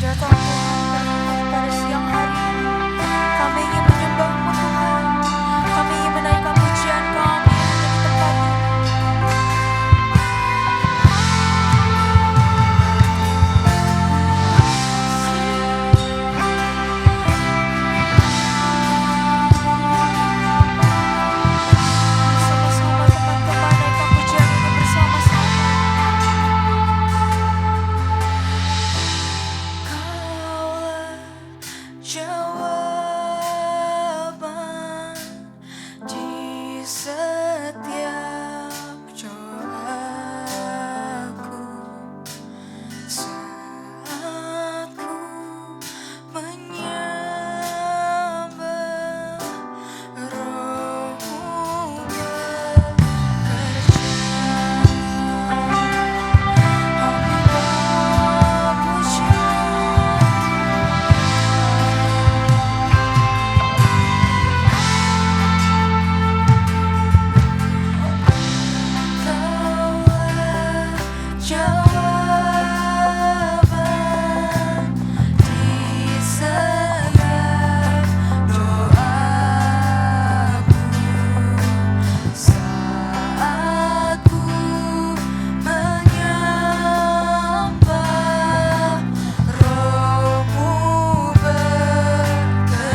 datang Tuhan pada siang hari ini. Kami ingin menyembah-Mu Tuhan. Kami ingin menaikkan pujian kami hanya di tempat ini. Sama-sama teman-teman naikkan pujian ini bersama-sama. Kaulah jawaban di setiap doaku saat ku menyembah Roh-Mu bekerja. Jawaban di setiap doaku saat ku menyembah Roh-Mu bekerja.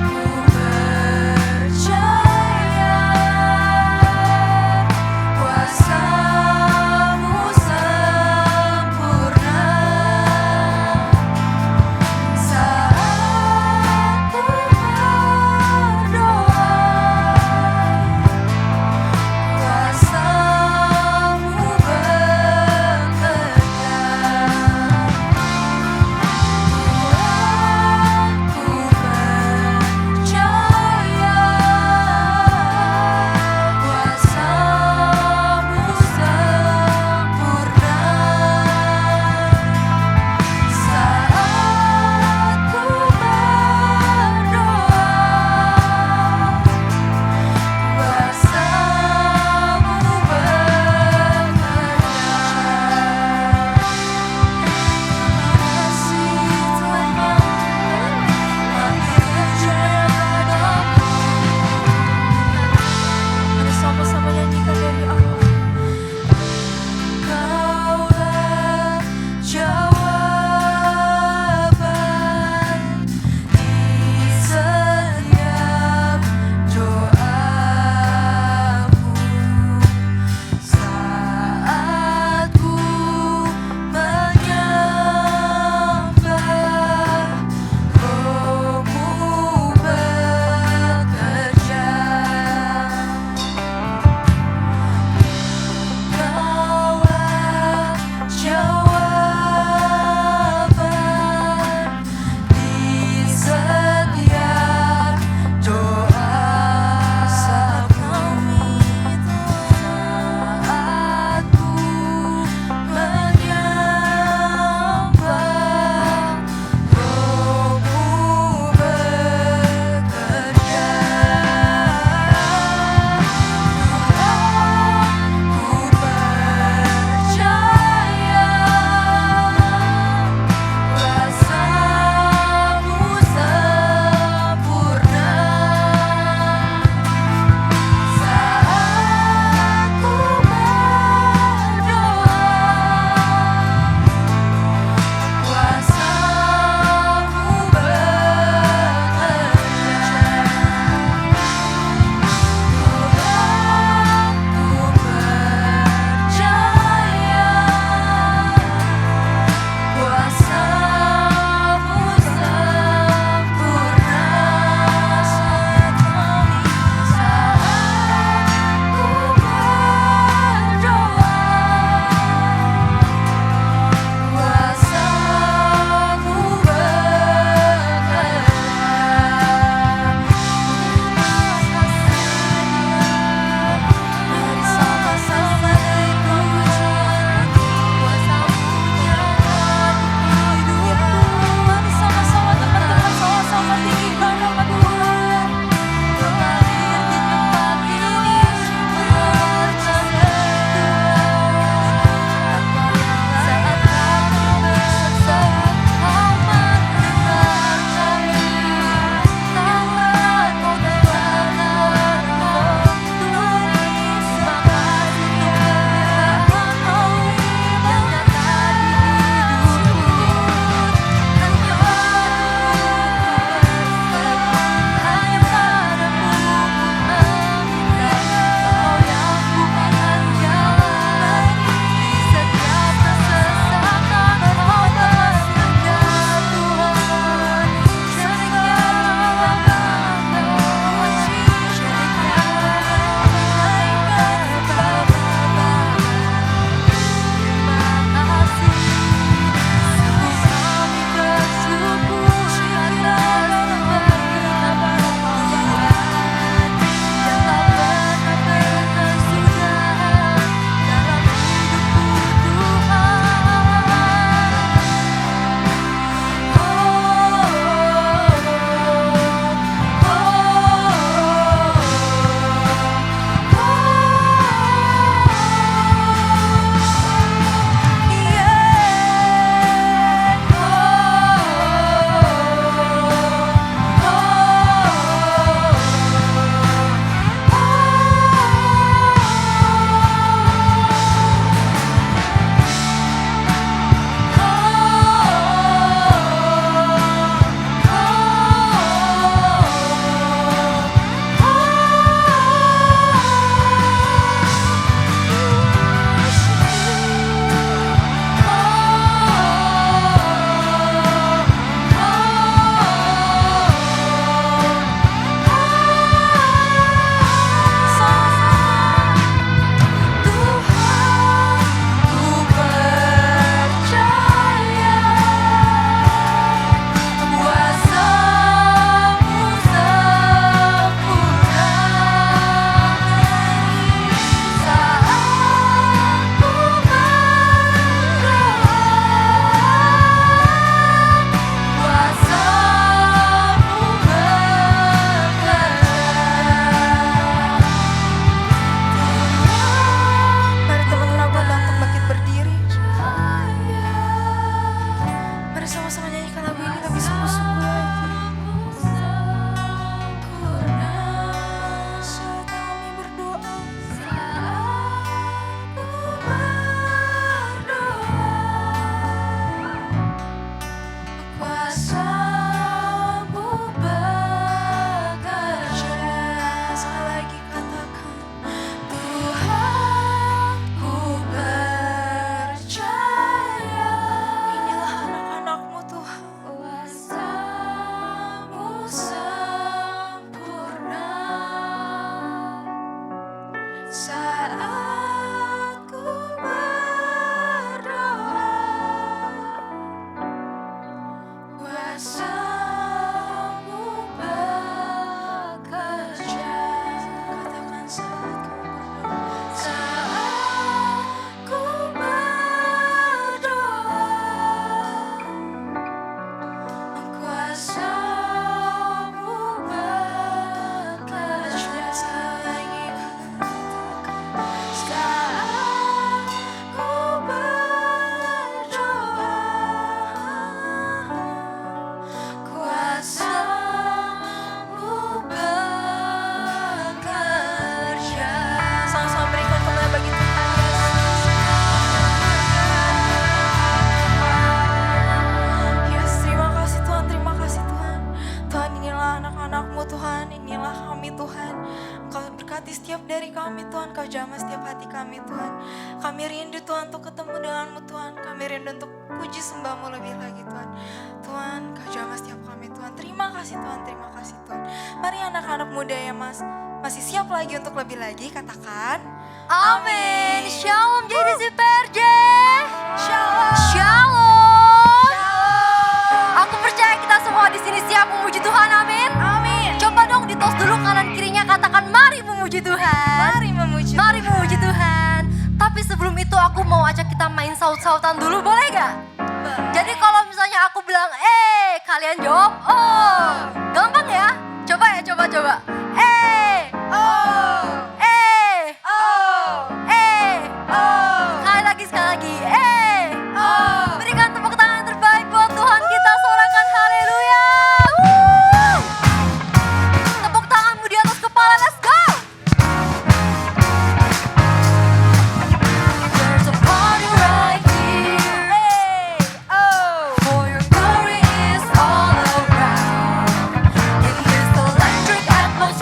Ku percaya Saat ku berdoa, kuasa-Mu bekerja. Katakan saat ku berdoa, kuasa-Mu bekerja. Saat ku berdoa, kuasa-Mu bekerja. Sama-sama berikan kemuliaan bagi Tuhan Yesus. Yes, terima kasih Tuhan, terima kasih Tuhan. Tuhan, inilah anak-anak-Mu Tuhan, inilah kami Tuhan. Engkau berkati setiap dari kami Tuhan, Kau jamah setiap hati kami Tuhan. Kami rindu Tuhan untuk ketemu dengan-Mu Tuhan. Kami rindu untuk puji sembah-Mu lebih lagi Tuhan. Tuhan, Kau jamah setiap kami Tuhan. Terima kasih Tuhan, terima kasih Tuhan. Mari anak-anak muda yang masih siap lagi untuk lebih lagi, katakan Amin. Shalom JDC PRJ. Shalom. Shalom. Aku percaya kita semua di sini siap memuji Tuhan. Amin. Amin. Coba dong ditos dulu kanan kirinya, katakan mari memuji Tuhan. Mari memuji Mari Tuhan. memuji Tuhan. Tapi sebelum itu aku mau ajak kita main saut-sautan dulu, boleh gak? Jadi kalau misalnya aku bilang kalian jawab oh. Gampang ya? Coba ya, coba. Oh. Sekali lagi. Oh. Berikan tepuk tangan yang terbaik buat Tuhan kita, sorakan haleluya. Woo! Tepuk tanganmu di atas kepala, let's go. There's a party right here. For your glory is all around. In this electric atmosphere.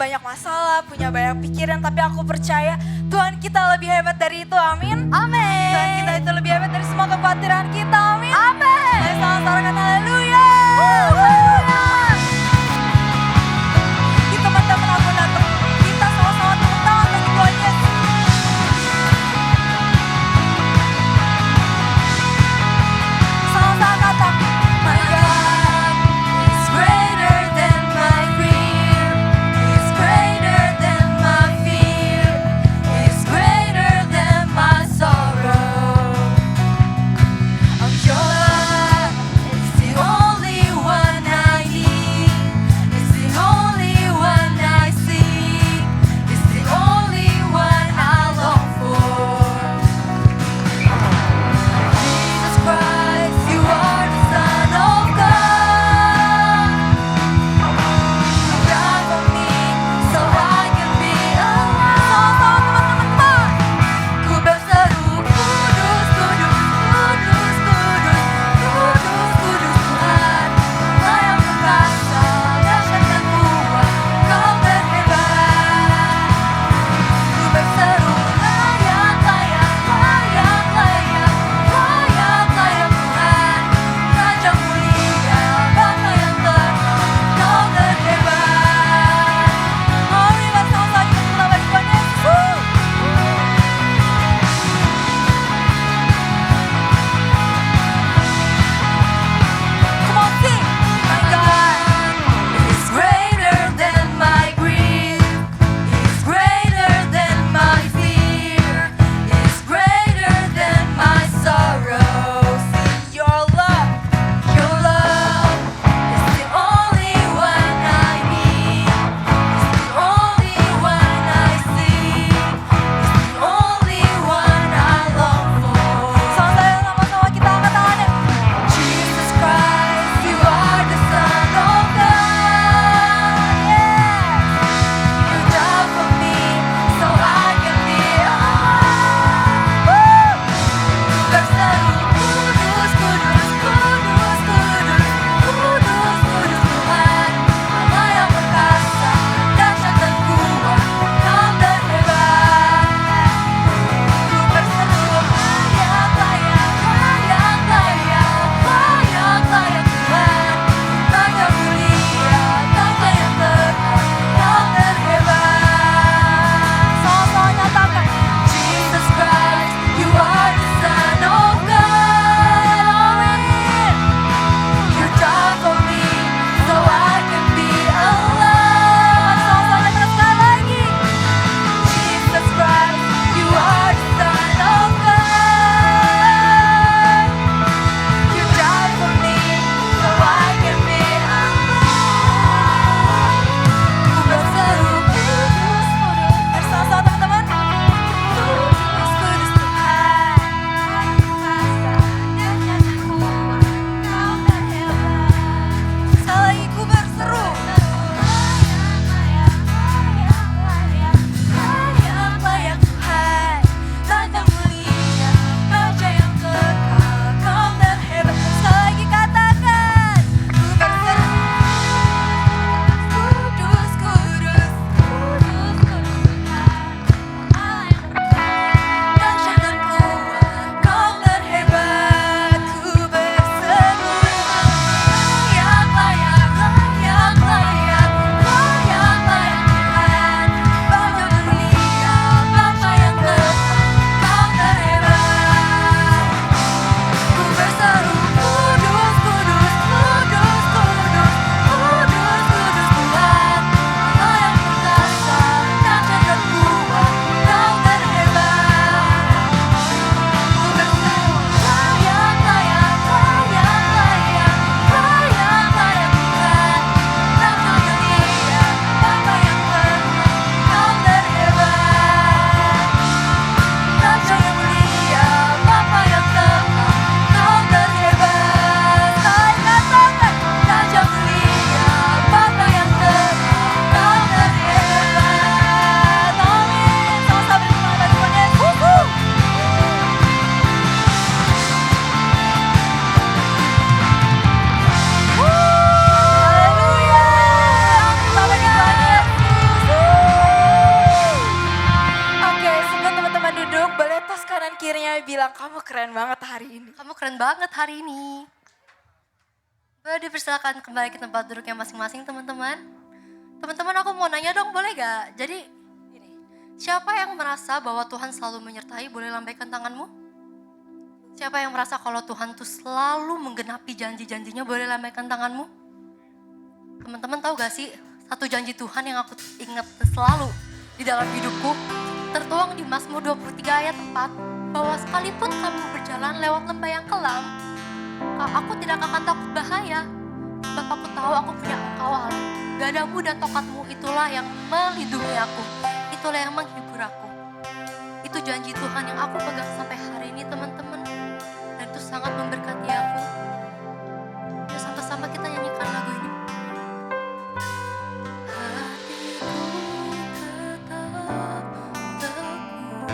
banyak masalah, punya banyak pikiran, tapi aku percaya Tuhan kita lebih hebat dari itu, amin. Amin. Tuhan kita itu lebih hebat dari semua kekhawatiran kita, amin. Amin. Mari sama-sama haleluya. Di teman-teman aku datang, kita sama-sama tepuk tangan bagi Tuhan Yesus. Sama-sama kata, My God is greater than my fear, is greater than my fear, is greater than my sorrow. bilang kamu keren banget hari ini. Kamu keren banget hari ini. Boleh dipersilakan kembali ke tempat duduknya masing-masing teman-teman. Teman-teman aku mau nanya dong boleh gak? Jadi gini, siapa yang merasa bahwa Tuhan selalu menyertai boleh lambaikan tanganmu? Siapa yang merasa kalau Tuhan tuh selalu menggenapi janji-janjinya boleh lambaikan tanganmu? Teman-teman tahu gak sih satu janji Tuhan yang aku ingat selalu di dalam hidupku tertuang di Mazmur 23 ayat 4 bahwa sekalipun kamu berjalan lewat lembah yang kelam, aku tidak akan takut bahaya, sebab aku tahu aku punya Engkau Allah. Gadamu dan tokatmu itulah yang melindungi aku, itulah yang menghibur aku. Itu janji Tuhan yang aku pegang sampai hari ini teman-teman, dan itu sangat memberkati aku. Yuk sama-sama kita nyanyikan lagu ini. Hatiku tetap teguh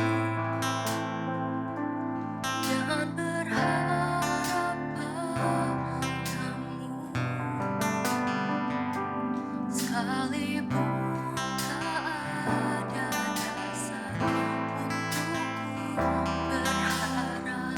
dan berharap padamu, sekalipun tak ada dasar untukku berharap.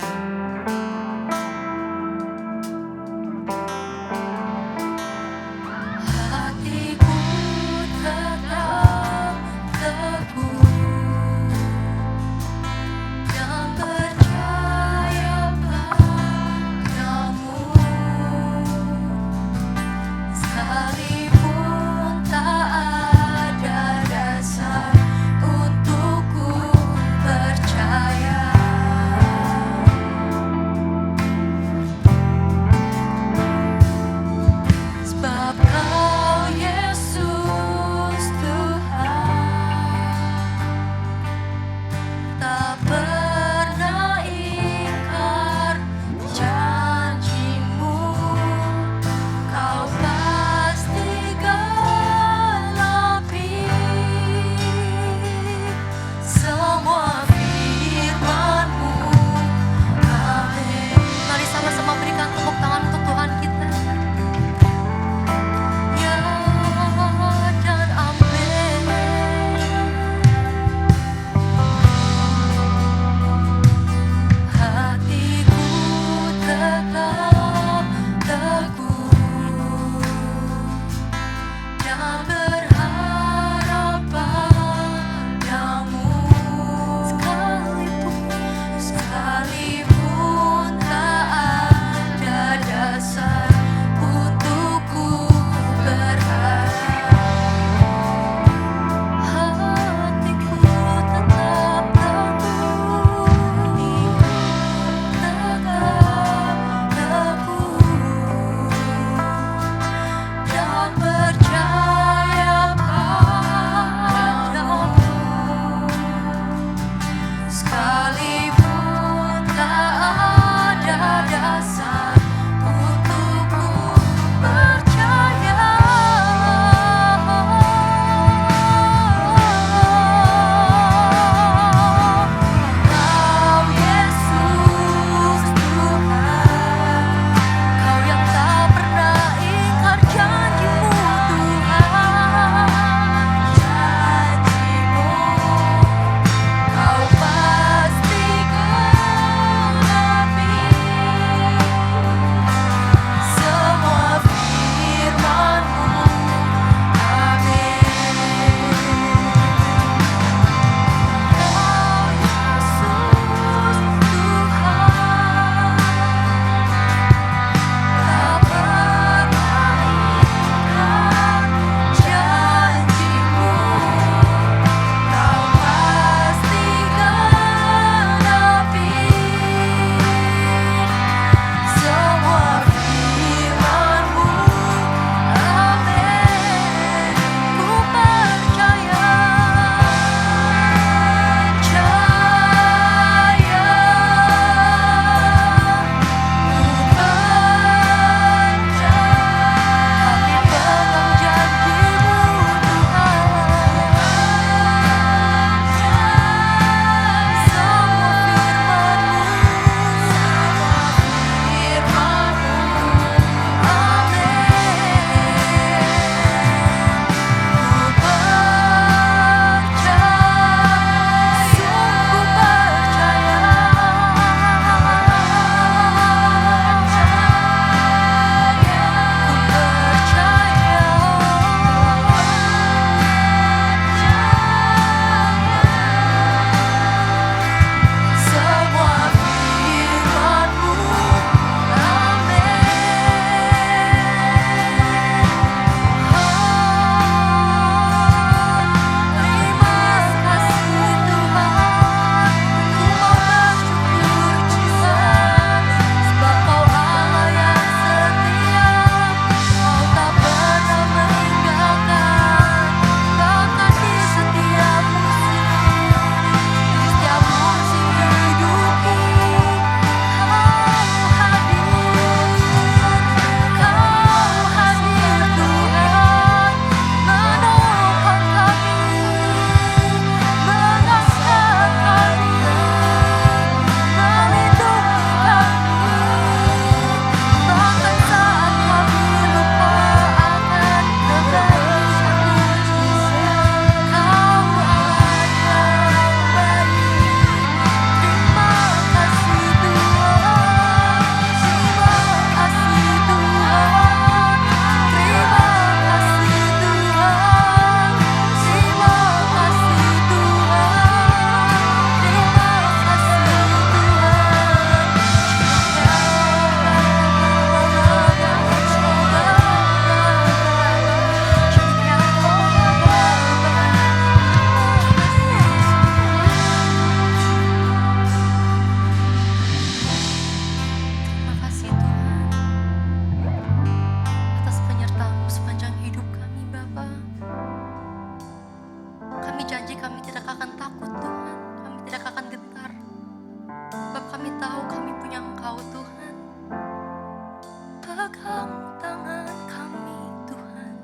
pegang tangan kami Tuhan.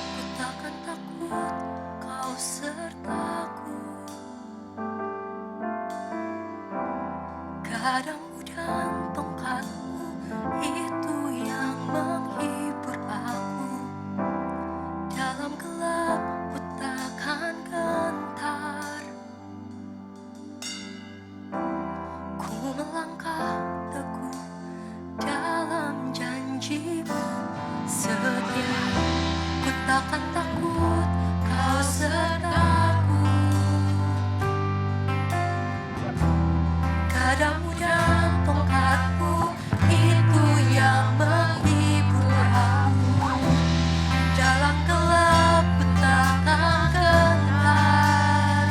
Ku takkan takut, Kau sertaku. Gadamu dan tongkatmu itu yang menghibur aku. Dalam gelap ku takkan gentar. Ku melangkah teguh dalam janji-Mu setia. Ku takkan takut, Kau sertaku. Gadamu dan tongkatmu itu yang menghibur aku. Dalam gelap ku takkan gentar.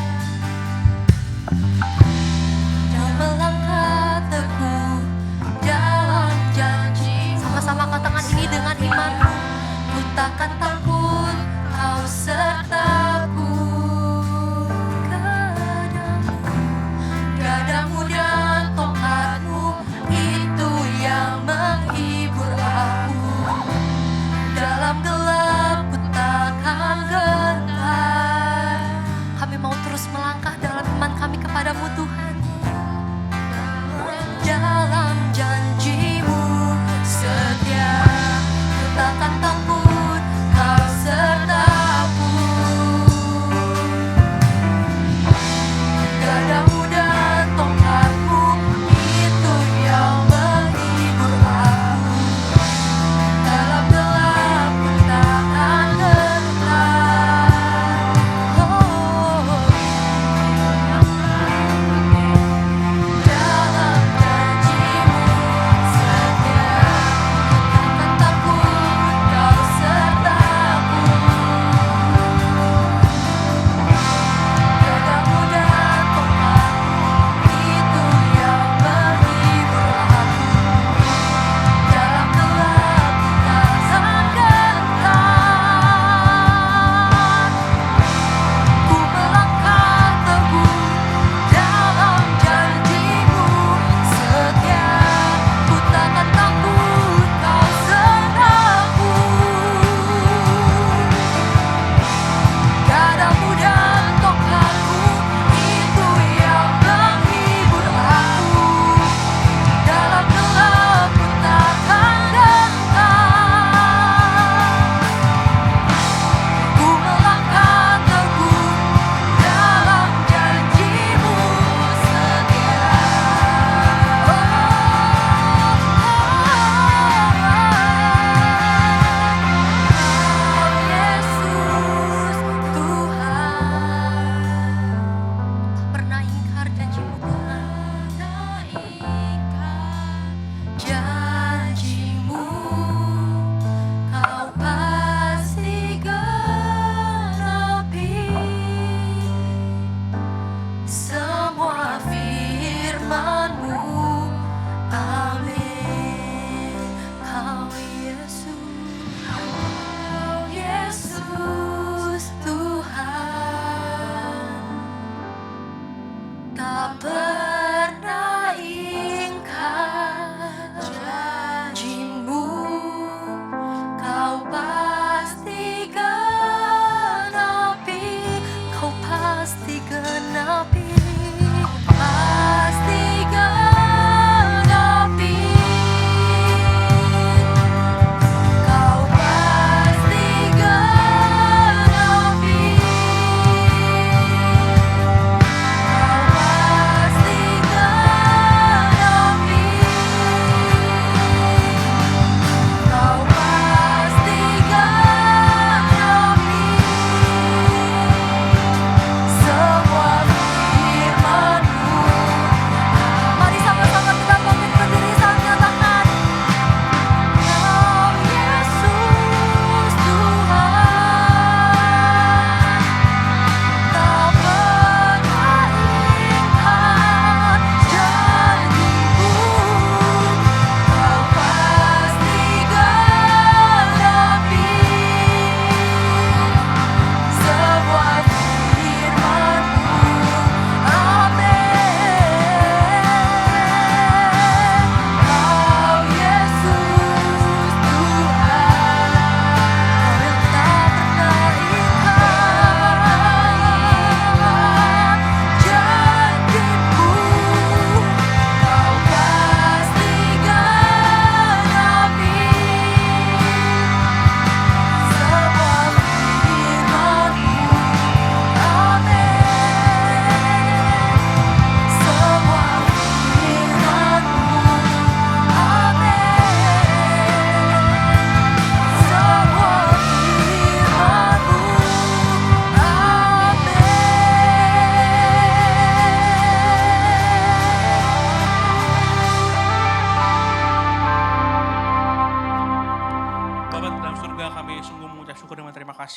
Dan melangkah teguh dalam janji. Sama-sama katakan ini dengan iman. Ku takkan takut,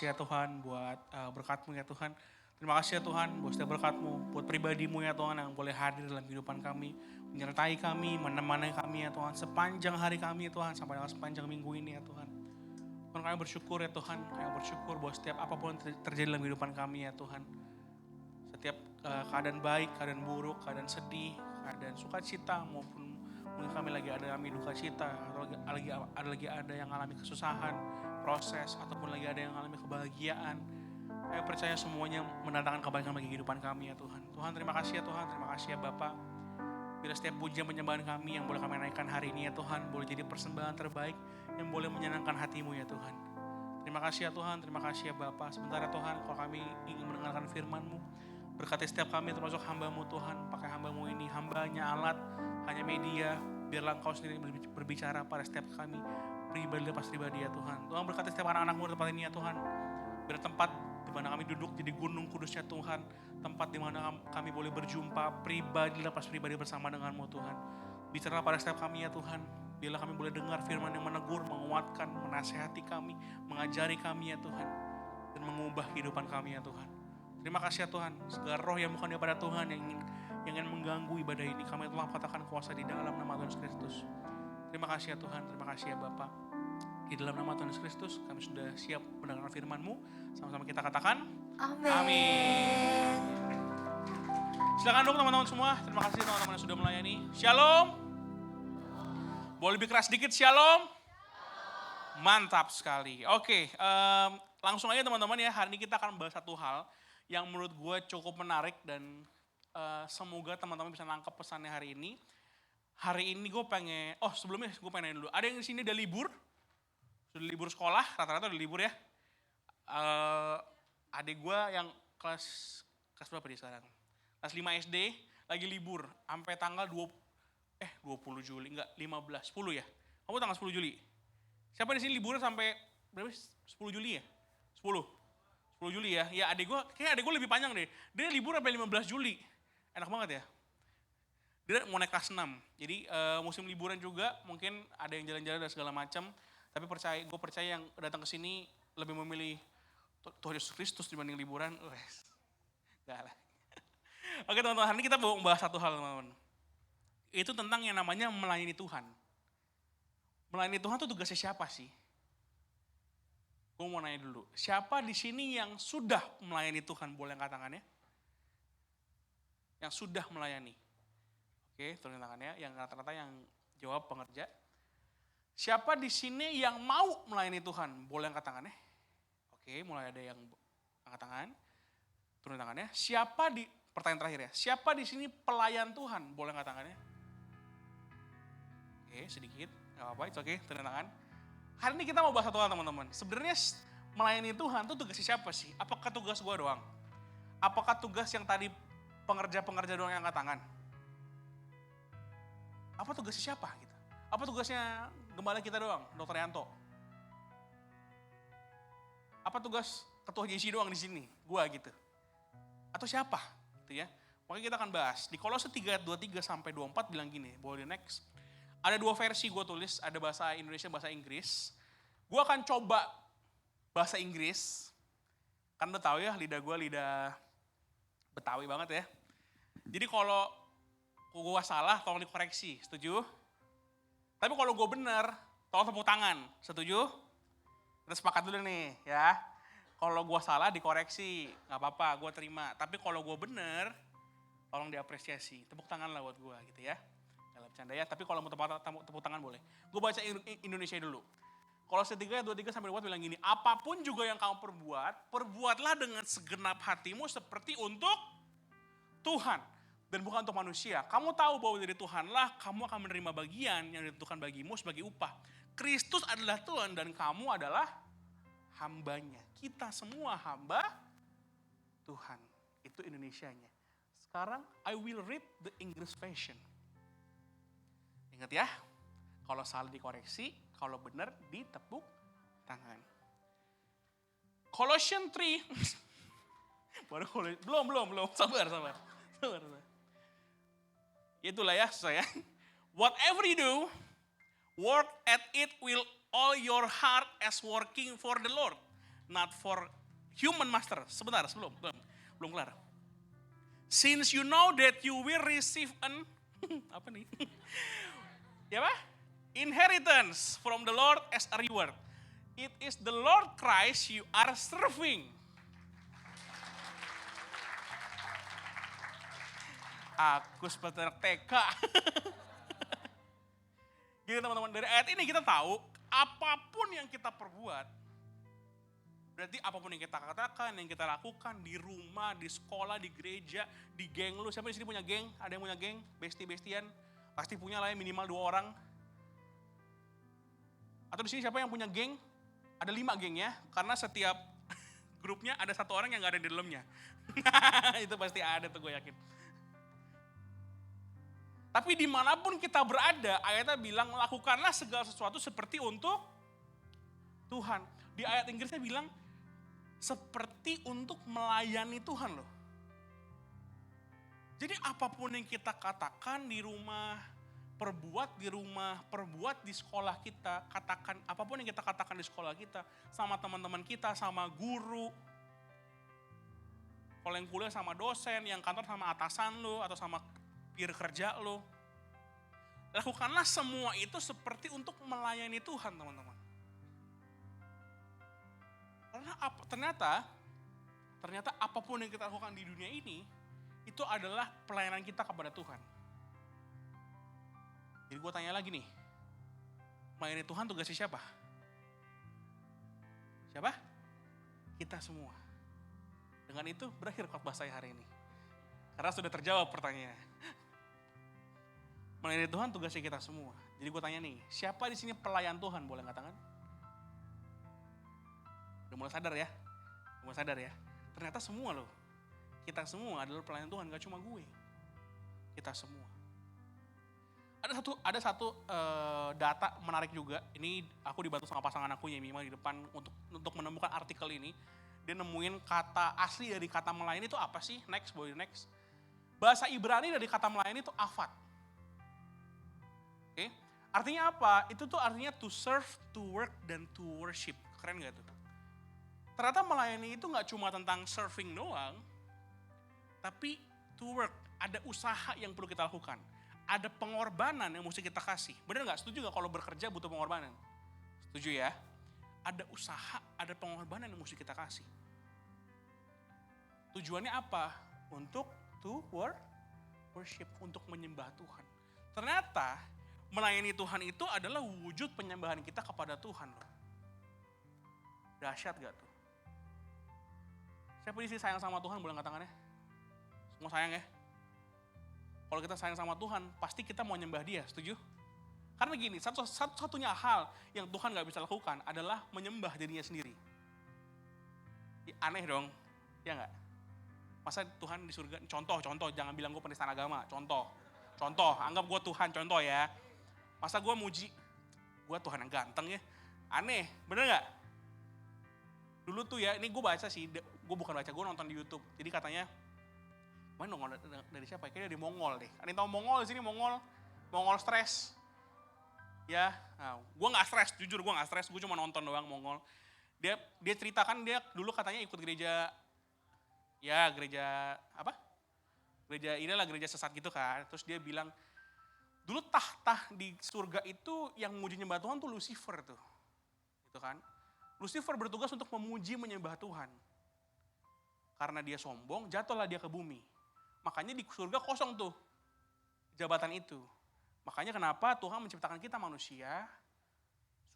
kasih ya Tuhan buat berkat-Mu ya Tuhan. Terima kasih ya Tuhan buat setiap berkat-Mu, buat pribadi-Mu ya Tuhan yang boleh hadir dalam kehidupan kami. Menyertai kami, menemani kami ya Tuhan. Sepanjang hari kami ya Tuhan, sampai dengan sepanjang minggu ini ya Tuhan. Tuhan kami bersyukur ya Tuhan, kami bersyukur bahwa setiap apapun yang terjadi dalam kehidupan kami ya Tuhan. Setiap keadaan baik, keadaan buruk, keadaan sedih, keadaan sukacita maupun mungkin kami lagi ada kami duka cita, atau lagi ada yang alami kesusahan, proses, ataupun lagi ada yang alami kebahagiaan. Saya percaya semuanya mendatangkan kebaikan bagi kehidupan kami ya Tuhan. Tuhan terima kasih ya Tuhan, terima kasih ya Bapa. Bila setiap pujian penyembahan kami yang boleh kami naikkan hari ini ya Tuhan, boleh jadi persembahan terbaik yang boleh menyenangkan hati-Mu ya Tuhan. Terima kasih ya Tuhan, terima kasih ya Bapa. Sebentar ya Tuhan, kalau kami ingin mendengarkan firman-Mu, berkati setiap kami termasuk hamba-Mu Tuhan. Pakai hamba-Mu ini, hambanya alat, hanya media. Biarlah Engkau sendiri berbicara pada setiap kami, pribadi lepas pribadi ya Tuhan. Tuhan berkati setiap anak-anak-Mu di tempat ini ya Tuhan. Biar tempat di mana kami duduk jadi gunung kudusnya Tuhan. Tempat di mana kami boleh berjumpa pribadi lepas pribadi bersama dengan-Mu Tuhan. Bicara pada setiap kami ya Tuhan. Biarlah kami boleh dengar firman yang menegur, menguatkan, menasehati kami, mengajari kami ya Tuhan. Dan mengubah kehidupan kami ya Tuhan. Terima kasih ya Tuhan, segala roh yang bukan daripada Tuhan yang ingin mengganggu ibadah ini, kami telah patahkan kuasa di dalam nama Tuhan Yesus Kristus. Terima kasih ya Tuhan, terima kasih ya Bapa. Di dalam nama Tuhan Yesus Kristus, kami sudah siap mendengar firman-Mu. Sama-sama kita katakan, Amin. Amin. Silakan dong teman-teman semua, terima kasih teman-teman yang sudah melayani. Shalom. Boleh lebih keras sedikit, shalom. Mantap sekali. Oke, langsung aja teman-teman ya, hari ini kita akan membahas satu hal yang menurut gue cukup menarik dan semoga teman-teman bisa nangkep pesannya hari ini. Hari ini gue pengen, sebelumnya gue pengen nanya dulu. Ada yang di sini udah libur? Sudah libur sekolah, rata-rata udah libur ya. Adik gue yang kelas berapa dia sekarang? Kelas 5 SD lagi libur sampai tanggal 20 Juli, enggak 10 ya. Kamu tanggal 10 Juli. Siapa di sini liburnya sampai berapa? 10 Juli ya? 10 Juli ya. Ya kayaknya adik gue lebih panjang deh. Dia libur sampai 15 Juli. Enak banget ya. Dia mau naik kelas 6. Jadi musim liburan juga mungkin ada yang jalan-jalan dan segala macam. Tapi gue percaya yang datang ke sini lebih memilih Tuhan Yesus Kristus dibanding liburan. Enggak lah. Oke teman-teman, hari ini kita mau membahas satu hal teman-teman. Itu tentang yang namanya melayani Tuhan. Melayani Tuhan itu tugasnya siapa sih? Gue mau nanya dulu, siapa di sini yang sudah melayani Tuhan? Boleh angkat tangannya? Yang sudah melayani. Oke, turunin tangannya. Yang rata-rata yang jawab pengerja. Siapa di sini yang mau melayani Tuhan? Boleh angkat tangannya? Oke, mulai ada yang angkat tangan. Turunin tangannya. Pertanyaan terakhir ya, siapa di sini pelayan Tuhan? Boleh angkat tangannya? Oke, sedikit. Gak apa-apa, itu oke, turunin tangan. Hari ini kita mau bahas satu hal teman-teman. Sebenarnya melayani Tuhan itu tugasnya siapa sih? Apakah tugas gue doang? Apakah tugas yang tadi pengerja-pengerja doang yang angkat tangan? Apa tugasnya siapa gitu? Apa tugasnya gembala kita doang, Dr. Yanto? Apa tugas ketua JC doang di sini? Gua gitu. Atau siapa? Gitu ya. Makanya kita akan bahas. Di Kolose 3:23 sampai 24 bilang gini, boleh next. Ada dua versi gue tulis, ada bahasa Indonesia, bahasa Inggris. Gue akan coba bahasa Inggris. Kan udah tahu ya, lidah gue lidah Betawi banget ya. Jadi kalau gue salah, tolong dikoreksi, setuju? Tapi kalau gue bener, tolong tepuk tangan, setuju? Kita sepakat dulu nih ya. Kalau gue salah dikoreksi, gak apa-apa, gue terima. Tapi kalau gue bener, tolong diapresiasi. Tepuk tangan lah buat gue gitu ya. Bercanda ya, tapi kalau mau tepuk tangan boleh. Gue baca Indonesia dulu. Kolose 3:23 sampai 24 bilang gini, apapun juga yang kamu perbuatlah dengan segenap hatimu seperti untuk Tuhan dan bukan untuk manusia. Kamu tahu bahwa dari Tuhanlah kamu akan menerima bagian yang ditentukan bagimu sebagai upah. Kristus adalah Tuhan dan kamu adalah hambanya. Kita semua hamba Tuhan. Itu Indonesianya. Sekarang I will read the English version. Ingat ya, kalau salah dikoreksi, kalau benar ditepuk tangan. Colossians 3, belum, sabar. Itulah ya, saya. Whatever you do, work at it with all your heart as working for the Lord, not for human master. Sebentar, belum kelar. Since you know that you will receive an apa nih? Ya apa? Inheritance from the Lord as a reward. It is the Lord Christ you are serving. Aku seperti anak TK. Jadi teman-teman, dari ayat ini kita tahu apapun yang kita perbuat, berarti apapun yang kita katakan, yang kita lakukan di rumah, di sekolah, di gereja, di geng lu. Siapa di sini punya geng? Ada yang punya geng? Besti-bestian? Pasti punya lah ya, minimal 2 orang. Atau di sini siapa yang punya geng? Ada 5 geng ya, karena setiap grupnya ada 1 orang yang gak ada di dalamnya. Itu pasti ada tuh, gue yakin. Tapi dimanapun kita berada, ayatnya bilang lakukanlah segala sesuatu seperti untuk Tuhan. Di ayat Inggrisnya bilang seperti untuk melayani Tuhan loh. Jadi apapun yang kita katakan di rumah, perbuat di rumah, perbuat di sekolah kita, katakan apapun yang kita katakan di sekolah kita, sama teman-teman kita, sama guru, kalau yang kuliah sama dosen, yang kantor sama atasan lo, atau sama peer kerja lo. Lakukanlah semua itu seperti untuk melayani Tuhan, teman-teman. Karena ternyata apapun yang kita lakukan di dunia ini, itu adalah pelayanan kita kepada Tuhan. Jadi gue tanya lagi nih, melayani Tuhan tugasnya siapa? Siapa? Kita semua. Dengan itu berakhir khotbah saya hari ini. Karena sudah terjawab pertanyaannya. Melayani Tuhan tugasnya kita semua. Jadi gue tanya nih, siapa di sini pelayan Tuhan? Boleh angkat tangan? Udah mulai sadar ya? Mulai sadar ya? Ternyata semua loh. Kita semua adalah pelayan Tuhan, gak cuma gue. Kita semua. Ada satu data menarik juga. Ini aku dibantu sama pasangan aku Yemima di depan untuk menemukan artikel ini. Dia nemuin kata asli dari kata melayani itu apa sih? Next. Bahasa Ibrani dari kata melayani itu avad. Oke? Artinya apa? Itu tuh artinya to serve, to work, dan to worship. Keren gak tuh? Ternyata melayani itu gak cuma tentang serving doang, tapi to work. Ada usaha yang perlu kita lakukan. Ada pengorbanan yang mesti kita kasih. Bener gak? Setuju gak kalau bekerja butuh pengorbanan? Setuju ya? Ada usaha, ada pengorbanan yang mesti kita kasih. Tujuannya apa? Untuk to worship, untuk menyembah Tuhan. Ternyata melayani Tuhan itu adalah wujud penyembahan kita kepada Tuhan loh. Dahsyat gak tuh? Siapa di sini sayang sama Tuhan? Boleh angkat tangannya? Semua sayang ya? Kalau kita sayang sama Tuhan, pasti kita mau nyembah Dia, setuju? Karena gini, satu-satunya hal yang Tuhan gak bisa lakukan adalah menyembah dirinya sendiri. Ya, aneh dong, ya gak? Masa Tuhan di surga, contoh, jangan bilang gue penistaan agama, contoh, anggap gue Tuhan, contoh ya. Masa gue muji, gue Tuhan yang ganteng ya, aneh, bener gak? Dulu tuh ya, ini gue baca sih, gue bukan baca, gue nonton di YouTube. Jadi katanya, mana nongol dari siapa? Kayaknya dari Mongol deh. Ada yang tau Mongol di sini, Mongol stres. Ya, nah, gue nggak stres, jujur gue nggak stres, gue cuma nonton doang Mongol. Dia ceritakan dia dulu katanya ikut gereja apa? Gereja sesat gitu kan. Terus dia bilang, dulu tahta di surga itu yang memuji nyembah Tuhan tuh Lucifer tuh, gitu kan? Lucifer bertugas untuk memuji menyembah Tuhan. Karena dia sombong, jatuhlah dia ke bumi. Makanya di surga kosong tuh jabatan itu. Makanya kenapa Tuhan menciptakan kita manusia,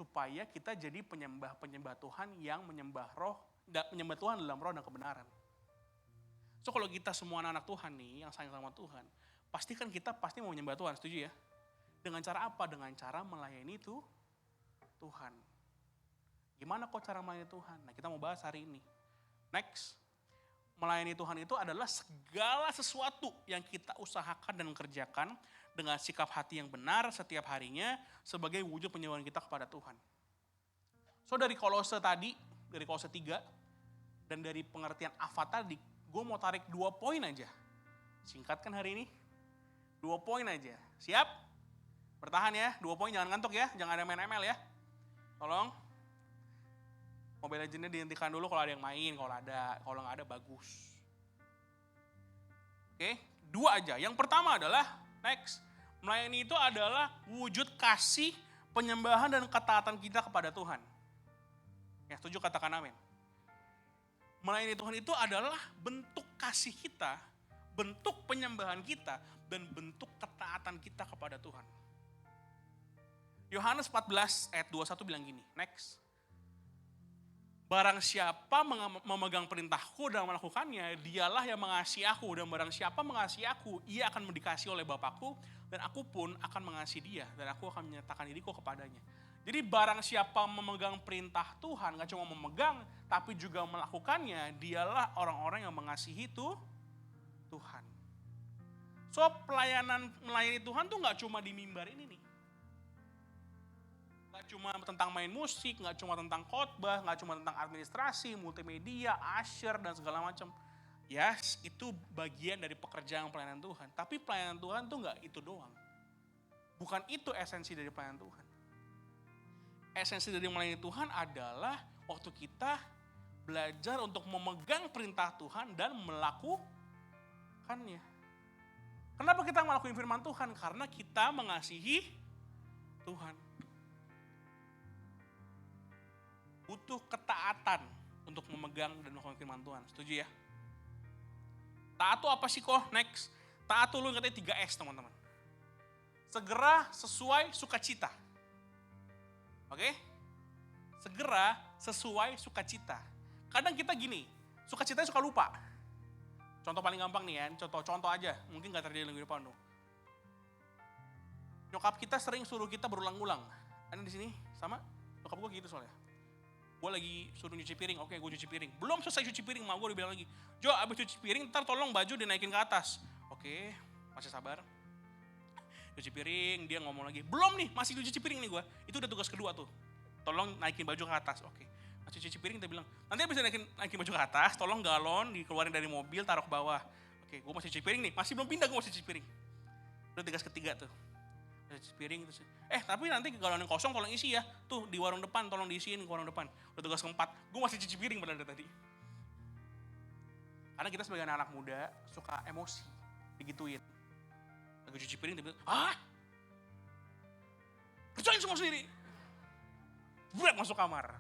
supaya kita jadi penyembah Tuhan yang menyembah Tuhan dalam roh dan kebenaran. So kalau kita semua anak Tuhan nih, yang sayang sama Tuhan, pastikan kita pasti mau menyembah Tuhan, setuju ya? Dengan cara apa? Dengan cara melayani Tuhan. Gimana kok cara melayani Tuhan? Nah kita mau bahas hari ini. Next. Melayani Tuhan itu adalah segala sesuatu yang kita usahakan dan kerjakan dengan sikap hati yang benar setiap harinya sebagai wujud penyembahan kita kepada Tuhan. So dari Kolose tadi, dari Kolose 3, dan dari pengertian avad tadi, gue mau tarik 2 poin aja. Singkatkan hari ini, 2 poin aja. Siap? Bertahan ya, 2 poin, jangan ngantuk ya, jangan ada main ML ya. Tolong. Mobile Legends-nya dihentikan dulu kalau ada yang main, kalau nggak ada bagus. Oke, 2 aja. Yang pertama adalah, next, melayani itu adalah wujud kasih, penyembahan dan ketaatan kita kepada Tuhan. Ya, setuju, katakan amin. Melayani Tuhan itu adalah bentuk kasih kita, bentuk penyembahan kita, dan bentuk ketaatan kita kepada Tuhan. Yohanes 14 ayat 21 bilang gini, next. Barang siapa memegang perintahku dan melakukannya, dialah yang mengasihi aku. Dan barang siapa mengasihi aku, ia akan dikasihi oleh Bapakku, dan aku pun akan mengasihi dia, dan aku akan menyatakan diriku kepadanya. Jadi barang siapa memegang perintah Tuhan, gak cuma memegang, tapi juga melakukannya, dialah orang-orang yang mengasihi Tuhan. So melayani Tuhan tuh gak cuma di mimbar ini nih. Gak cuma tentang main musik, gak cuma tentang khotbah, gak cuma tentang administrasi, multimedia, usher, dan segala macam. Yes, itu bagian dari pekerjaan pelayanan Tuhan. Tapi pelayanan Tuhan tuh gak itu doang. Bukan itu esensi dari pelayanan Tuhan. Esensi dari melayani Tuhan adalah waktu kita belajar untuk memegang perintah Tuhan dan melakukannya. Kenapa kita melakukan firman Tuhan? Karena kita mengasihi Tuhan. Butuh ketaatan untuk memegang dan melakukan firman Tuhan. Setuju ya? Taat itu apa sih kok? Next. Taat itu lu katanya 3S teman-teman. Segera, sesuai, sukacita. Oke? Segera, sesuai, sukacita. Kadang kita gini, sukacitanya suka lupa. Contoh paling gampang nih ya, contoh aja. Mungkin gak terjadi dalam kehidupan lu. Nyokap kita sering suruh kita berulang-ulang. Ada di sini sama? Nyokap gue gitu soalnya. Gue lagi suruh nyuci piring, oke gue cuci piring. Belum selesai cuci piring, mak gue udah bilang lagi, Jo abis cuci piring ntar tolong baju dinaikin ke atas. Oke, masih sabar. Cuci piring, dia ngomong lagi, belum nih, masih cuci piring nih gue. Itu udah tugas kedua tuh, tolong naikin baju ke atas. Oke, masih cuci piring, dia bilang, nanti abis naikin baju ke atas, tolong galon dikeluarin dari mobil, taruh ke bawah. Oke, gue masih cuci piring nih, masih belum pindah gue masih cuci piring. Udah tugas ketiga tuh. Cuci piring terus, tapi nanti galon yang kosong tolong isi ya, tuh di warung depan tolong diisiin ke warung depan. Udah tugas keempat, gue masih cuci piring padahal dari tadi. Karena kita sebagai anak muda suka emosi, digituin. Lagi cuci piring dia bilang, kerjain semua sendiri. Berat masuk kamar.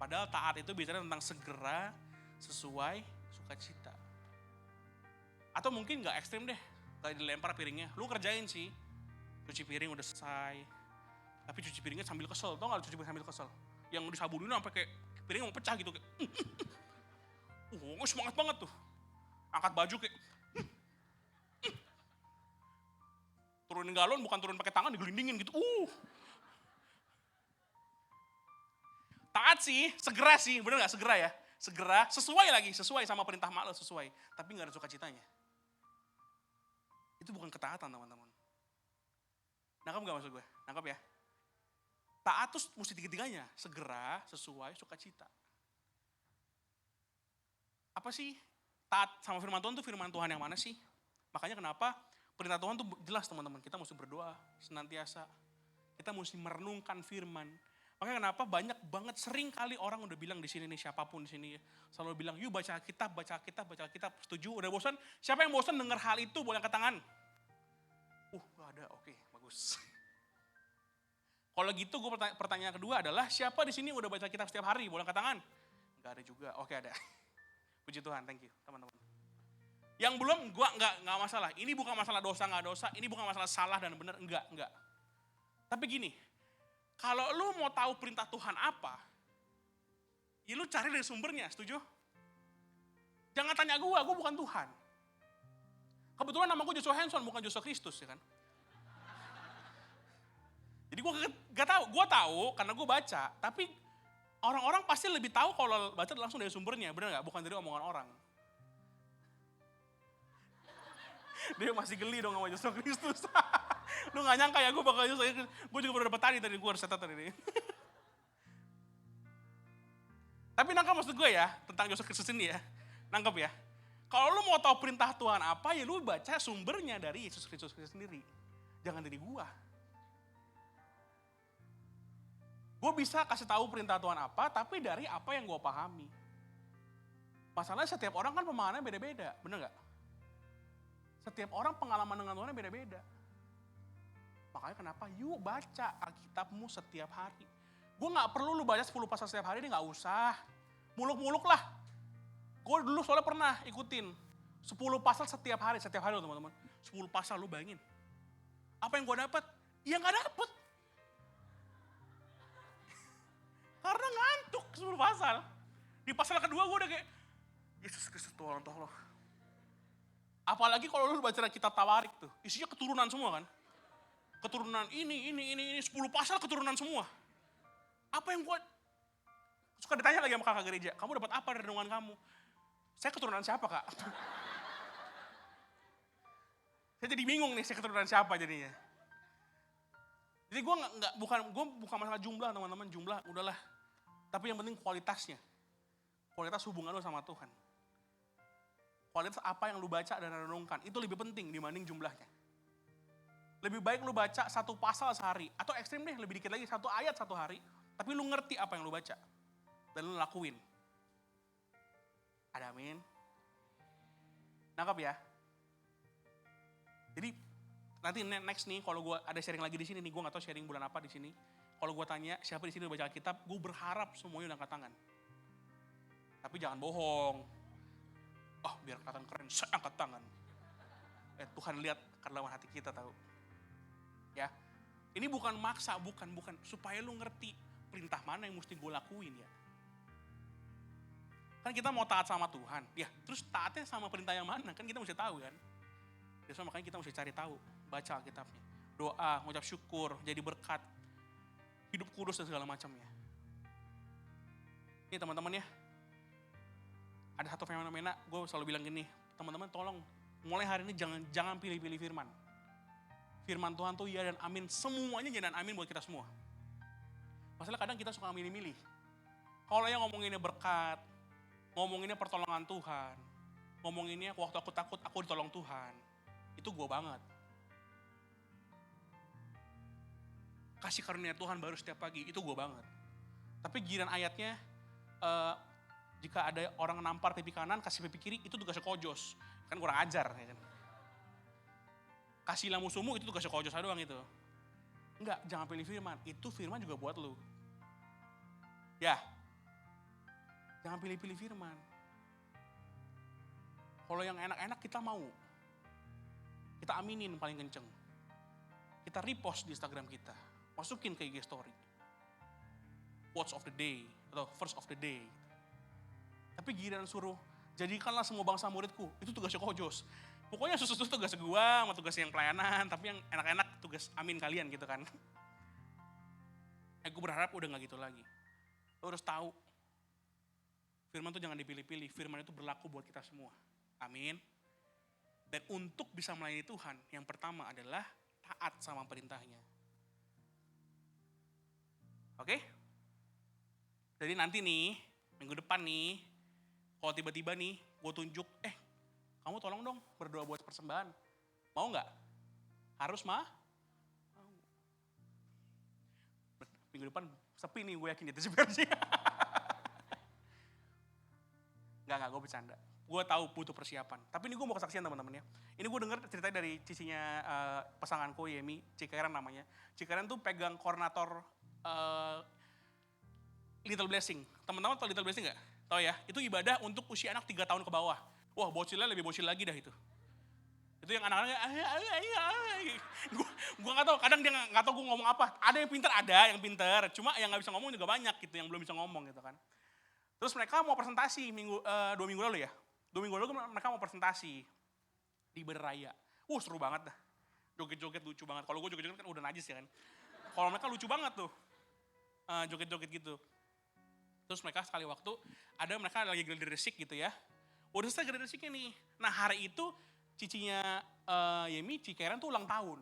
Padahal taat itu bicara tentang segera, sesuai, sukacita. Atau mungkin gak ekstrim deh, kayak dilempar piringnya, lu kerjain sih. Cuci piring udah selesai. Tapi cuci piringnya sambil kesel, tau gak cuci piring sambil kesel? Yang disabunin sampai kayak piringnya mau pecah gitu. Kayak, semangat banget tuh. Angkat baju kayak, turunin galon bukan turun pakai tangan, digelindingin gitu. Taat sih, segera sih, bener gak? Segera ya. Segera, sesuai sama perintah mak lo, sesuai. Tapi gak ada sukacitanya. Itu bukan ketaatan teman-teman. Nangkap gak maksud gue? Nangkap ya? Taat tuh mesti tiga-tiganya. Segera, sesuai, sukacita. Apa sih taat sama firman Tuhan tuh firman Tuhan yang mana sih? Makanya kenapa perintah Tuhan tuh jelas teman-teman. Kita mesti berdoa senantiasa. Kita mesti merenungkan firman. Makanya kenapa banyak banget sering kali orang udah bilang di sini nih, siapapun di sini selalu bilang, yuk baca Alkitab. Setuju? Udah bosan? Siapa yang bosan dengar hal itu? Boleh angkat tangan. Gak ada. Oke, bagus. Kalau gitu gue pertanyaan kedua adalah, siapa di sini udah baca Alkitab setiap hari? Boleh angkat tangan? Gak ada juga. Oke, ada. Puji Tuhan, thank you teman-teman. Yang belum, gue nggak masalah. Ini bukan masalah dosa nggak dosa. Ini bukan masalah salah dan benar. Enggak. Tapi gini, kalau lu mau tahu perintah Tuhan apa, ya lu cari dari sumbernya, setuju? Jangan tanya gue bukan Tuhan. Kebetulan nama gue Joshua Hanson, bukan Joshua Kristus, ya kan? Jadi gue gak tahu, gue tahu karena gue baca, tapi orang-orang pasti lebih tahu kalau baca langsung dari sumbernya, benar gak? Bukan dari omongan orang. Dia masih geli dong sama Joshua Kristus. Lu gak nyangka ya gue bakal Joshua Kristus. Gue juga baru dapet tadi gue harus catat tadi. Tapi nangkap maksud gue ya, tentang Joshua Kristus ini ya. Nangkep ya. Kalau lu mau tahu perintah Tuhan apa, ya lu baca sumbernya dari Yesus Kristus sendiri. Jangan dari gue Gue bisa kasih tahu perintah Tuhan apa, tapi dari apa yang gue pahami. Masalahnya setiap orang kan pemahamannya beda-beda, bener gak? Setiap orang pengalaman dengan Tuhan beda-beda. Makanya kenapa? Yuk baca Alkitabmu setiap hari. Gue gak perlu lu baca 10 pasal setiap hari, ini gak usah. Muluk-muluk lah. Gue dulu soalnya pernah ikutin 10 pasal setiap hari loh teman-teman. 10 pasal lu bayangin. Apa yang gue dapat? Ya gak dapet. Karena ngantuk 10 pasal. Di pasal kedua gue udah kayak, Yesus Kristus Tuhan tolong. Apalagi kalau lu baca kitab Tawarik tuh, isinya keturunan semua kan. Keturunan ini, 10 pasal keturunan semua. Apa yang gue, suka ditanya lagi sama kakak gereja, kamu dapat apa dari renungan kamu? Saya keturunan siapa kak? Saya jadi bingung nih, saya keturunan siapa jadinya. Jadi gue bukan masalah jumlah teman-teman, jumlah udahlah. Tapi yang penting kualitasnya. Kualitas hubungan lu sama Tuhan. Kualitas apa yang lu baca dan renungkan, itu lebih penting dibanding jumlahnya. Lebih baik lu baca 1 pasal sehari, atau ekstrim deh, lebih dikit lagi 1 ayat 1 hari, tapi lu ngerti apa yang lu baca, dan lu lakuin. Ada amin? Nangkap ya? Jadi nanti next nih, kalau gue ada sharing lagi di sini nih, gue nggak tahu sharing bulan apa di sini. Kalau gue tanya siapa di sini udah baca Alkitab, gue berharap semuanya udah angkat tangan. Tapi jangan bohong. Oh biar kelihatan keren, saya angkat tangan. Tuhan lihat kedalaman hati kita tahu. Ya, ini bukan maksa, bukan supaya lu ngerti perintah mana yang mesti gue lakuin ya. Kan kita mau taat sama Tuhan, ya terus taatnya sama perintah yang mana? Kan kita mesti tahu kan. Jadi makanya kita mesti cari tahu, baca Alkitabnya, doa, ngucap syukur, jadi berkat, hidup kudus dan segala macamnya. Ini teman-teman ya, ada satu fenomena, gue selalu bilang gini, teman-teman tolong mulai hari ini jangan pilih-pilih firman. Firman Tuhan tuh ya dan amin, semuanya ya dan amin buat kita semua. Masalah kadang kita suka milih-milih. Kalau yang ngomonginnya berkat, ngomonginnya pertolongan Tuhan, ngomonginnya waktu aku takut aku ditolong Tuhan, itu gue banget. Kasih karunia Tuhan baru setiap pagi, itu gue banget. Tapi giliran ayatnya, jika ada orang nampar pipi kanan, kasih pipi kiri, itu tugasnya kojos. Kan kurang ajar. Ya kan? Kasihlah musuhmu, itu tugasnya kojos doang itu. Enggak, jangan pilih firman. Itu firman juga buat lu. Ya, jangan pilih-pilih firman. Kalau yang enak-enak kita mau. Kita aminin paling kenceng. Kita repost di Instagram kita. Masukin ke IG story. Quotes of the day, atau verse of the day. Tapi giliran suruh, jadikanlah semua bangsa muridku, itu tugasnya kojos. Pokoknya susu-susu tugas gua, sama tugas yang pelayanan, tapi yang enak-enak tugas amin kalian gitu kan. Aku berharap udah gak gitu lagi. Lo harus tahu, firman itu jangan dipilih-pilih, firman itu berlaku buat kita semua. Amin. Dan untuk bisa melayani Tuhan, yang pertama adalah taat sama perintahnya. Oke? Jadi nanti nih, minggu depan nih, kalau tiba-tiba nih, gue tunjuk, kamu tolong dong berdoa buat persembahan. Mau gak? Harus mah? Mau. Minggu depan sepi nih, gue yakin itu sih. Enggak, gue bercanda. Gue tahu butuh persiapan. Tapi ini gue mau kesaksian teman-teman ya. Ini gue denger ceritanya dari cicinya pasanganku, Yemi, Cikeren namanya. Cikeren tuh pegang koordinator Little Blessing. Teman-teman tahu Little Blessing gak? Tahu ya? Itu ibadah untuk usia anak 3 tahun ke bawah. Wah, bocilnya lebih bocil lagi dah itu. Itu yang anak-anaknya, gue gak tahu, kadang dia gak tahu gue ngomong apa. Ada yang pinter, cuma yang gak bisa ngomong juga banyak gitu, yang belum bisa ngomong gitu kan. Terus mereka mau presentasi 2 minggu lalu ya. 2 minggu lalu mereka mau presentasi di Berraya. Seru banget dah. Joget-joget lucu banget. Kalau gue joget-joget kan udah najis ya kan. Kalau mereka lucu banget tuh. Joget-joget gitu. Terus mereka sekali waktu, mereka lagi gladi resik gitu ya. Udah selesai gladi resiknya nih. Nah hari itu cicinya Yemi, Cikeren tuh ulang tahun.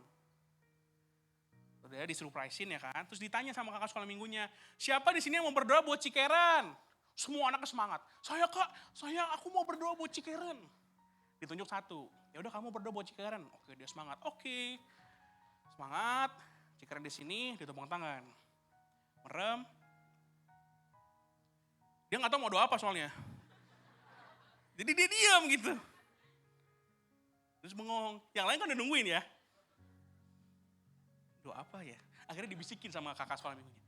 Udah disurprisein ya kan. Terus ditanya sama kakak sekolah minggunya, siapa di sini yang mau berdoa buat Cikeren? Semua anaknya semangat. Saya kak, aku mau berdoa buat Cikeren. Ditunjuk 1. Ya udah kamu berdoa buat Cikeren. Oke, dia semangat. Oke. Semangat. Cikeren di sini, ditepuk tangan. Merem. Dia nggak tahu mau doa apa soalnya. Jadi dia diam gitu. Terus bengong. Yang lain kan udah nungguin ya. Doa apa ya? Akhirnya dibisikin sama kakak sekolah minggunya.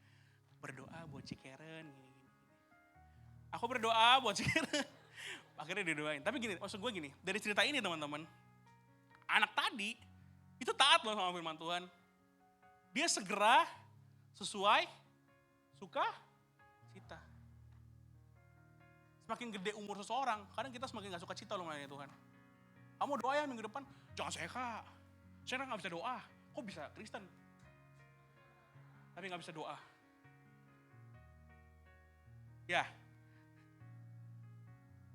Berdoa buat si Karen. Aku berdoa buat si Karen. Akhirnya didoain. Tapi gini, maksud gue gini. Dari cerita ini teman-teman. Anak tadi itu taat loh sama firman Tuhan. Dia segera sesuai suka cita. Semakin gede umur seseorang, kadang kita semakin gak suka cita loh melayani Tuhan. Kamu doa ya minggu depan, jangan saya kak. Saya gak bisa doa, kok bisa Kristen? Tapi gak bisa doa. Ya,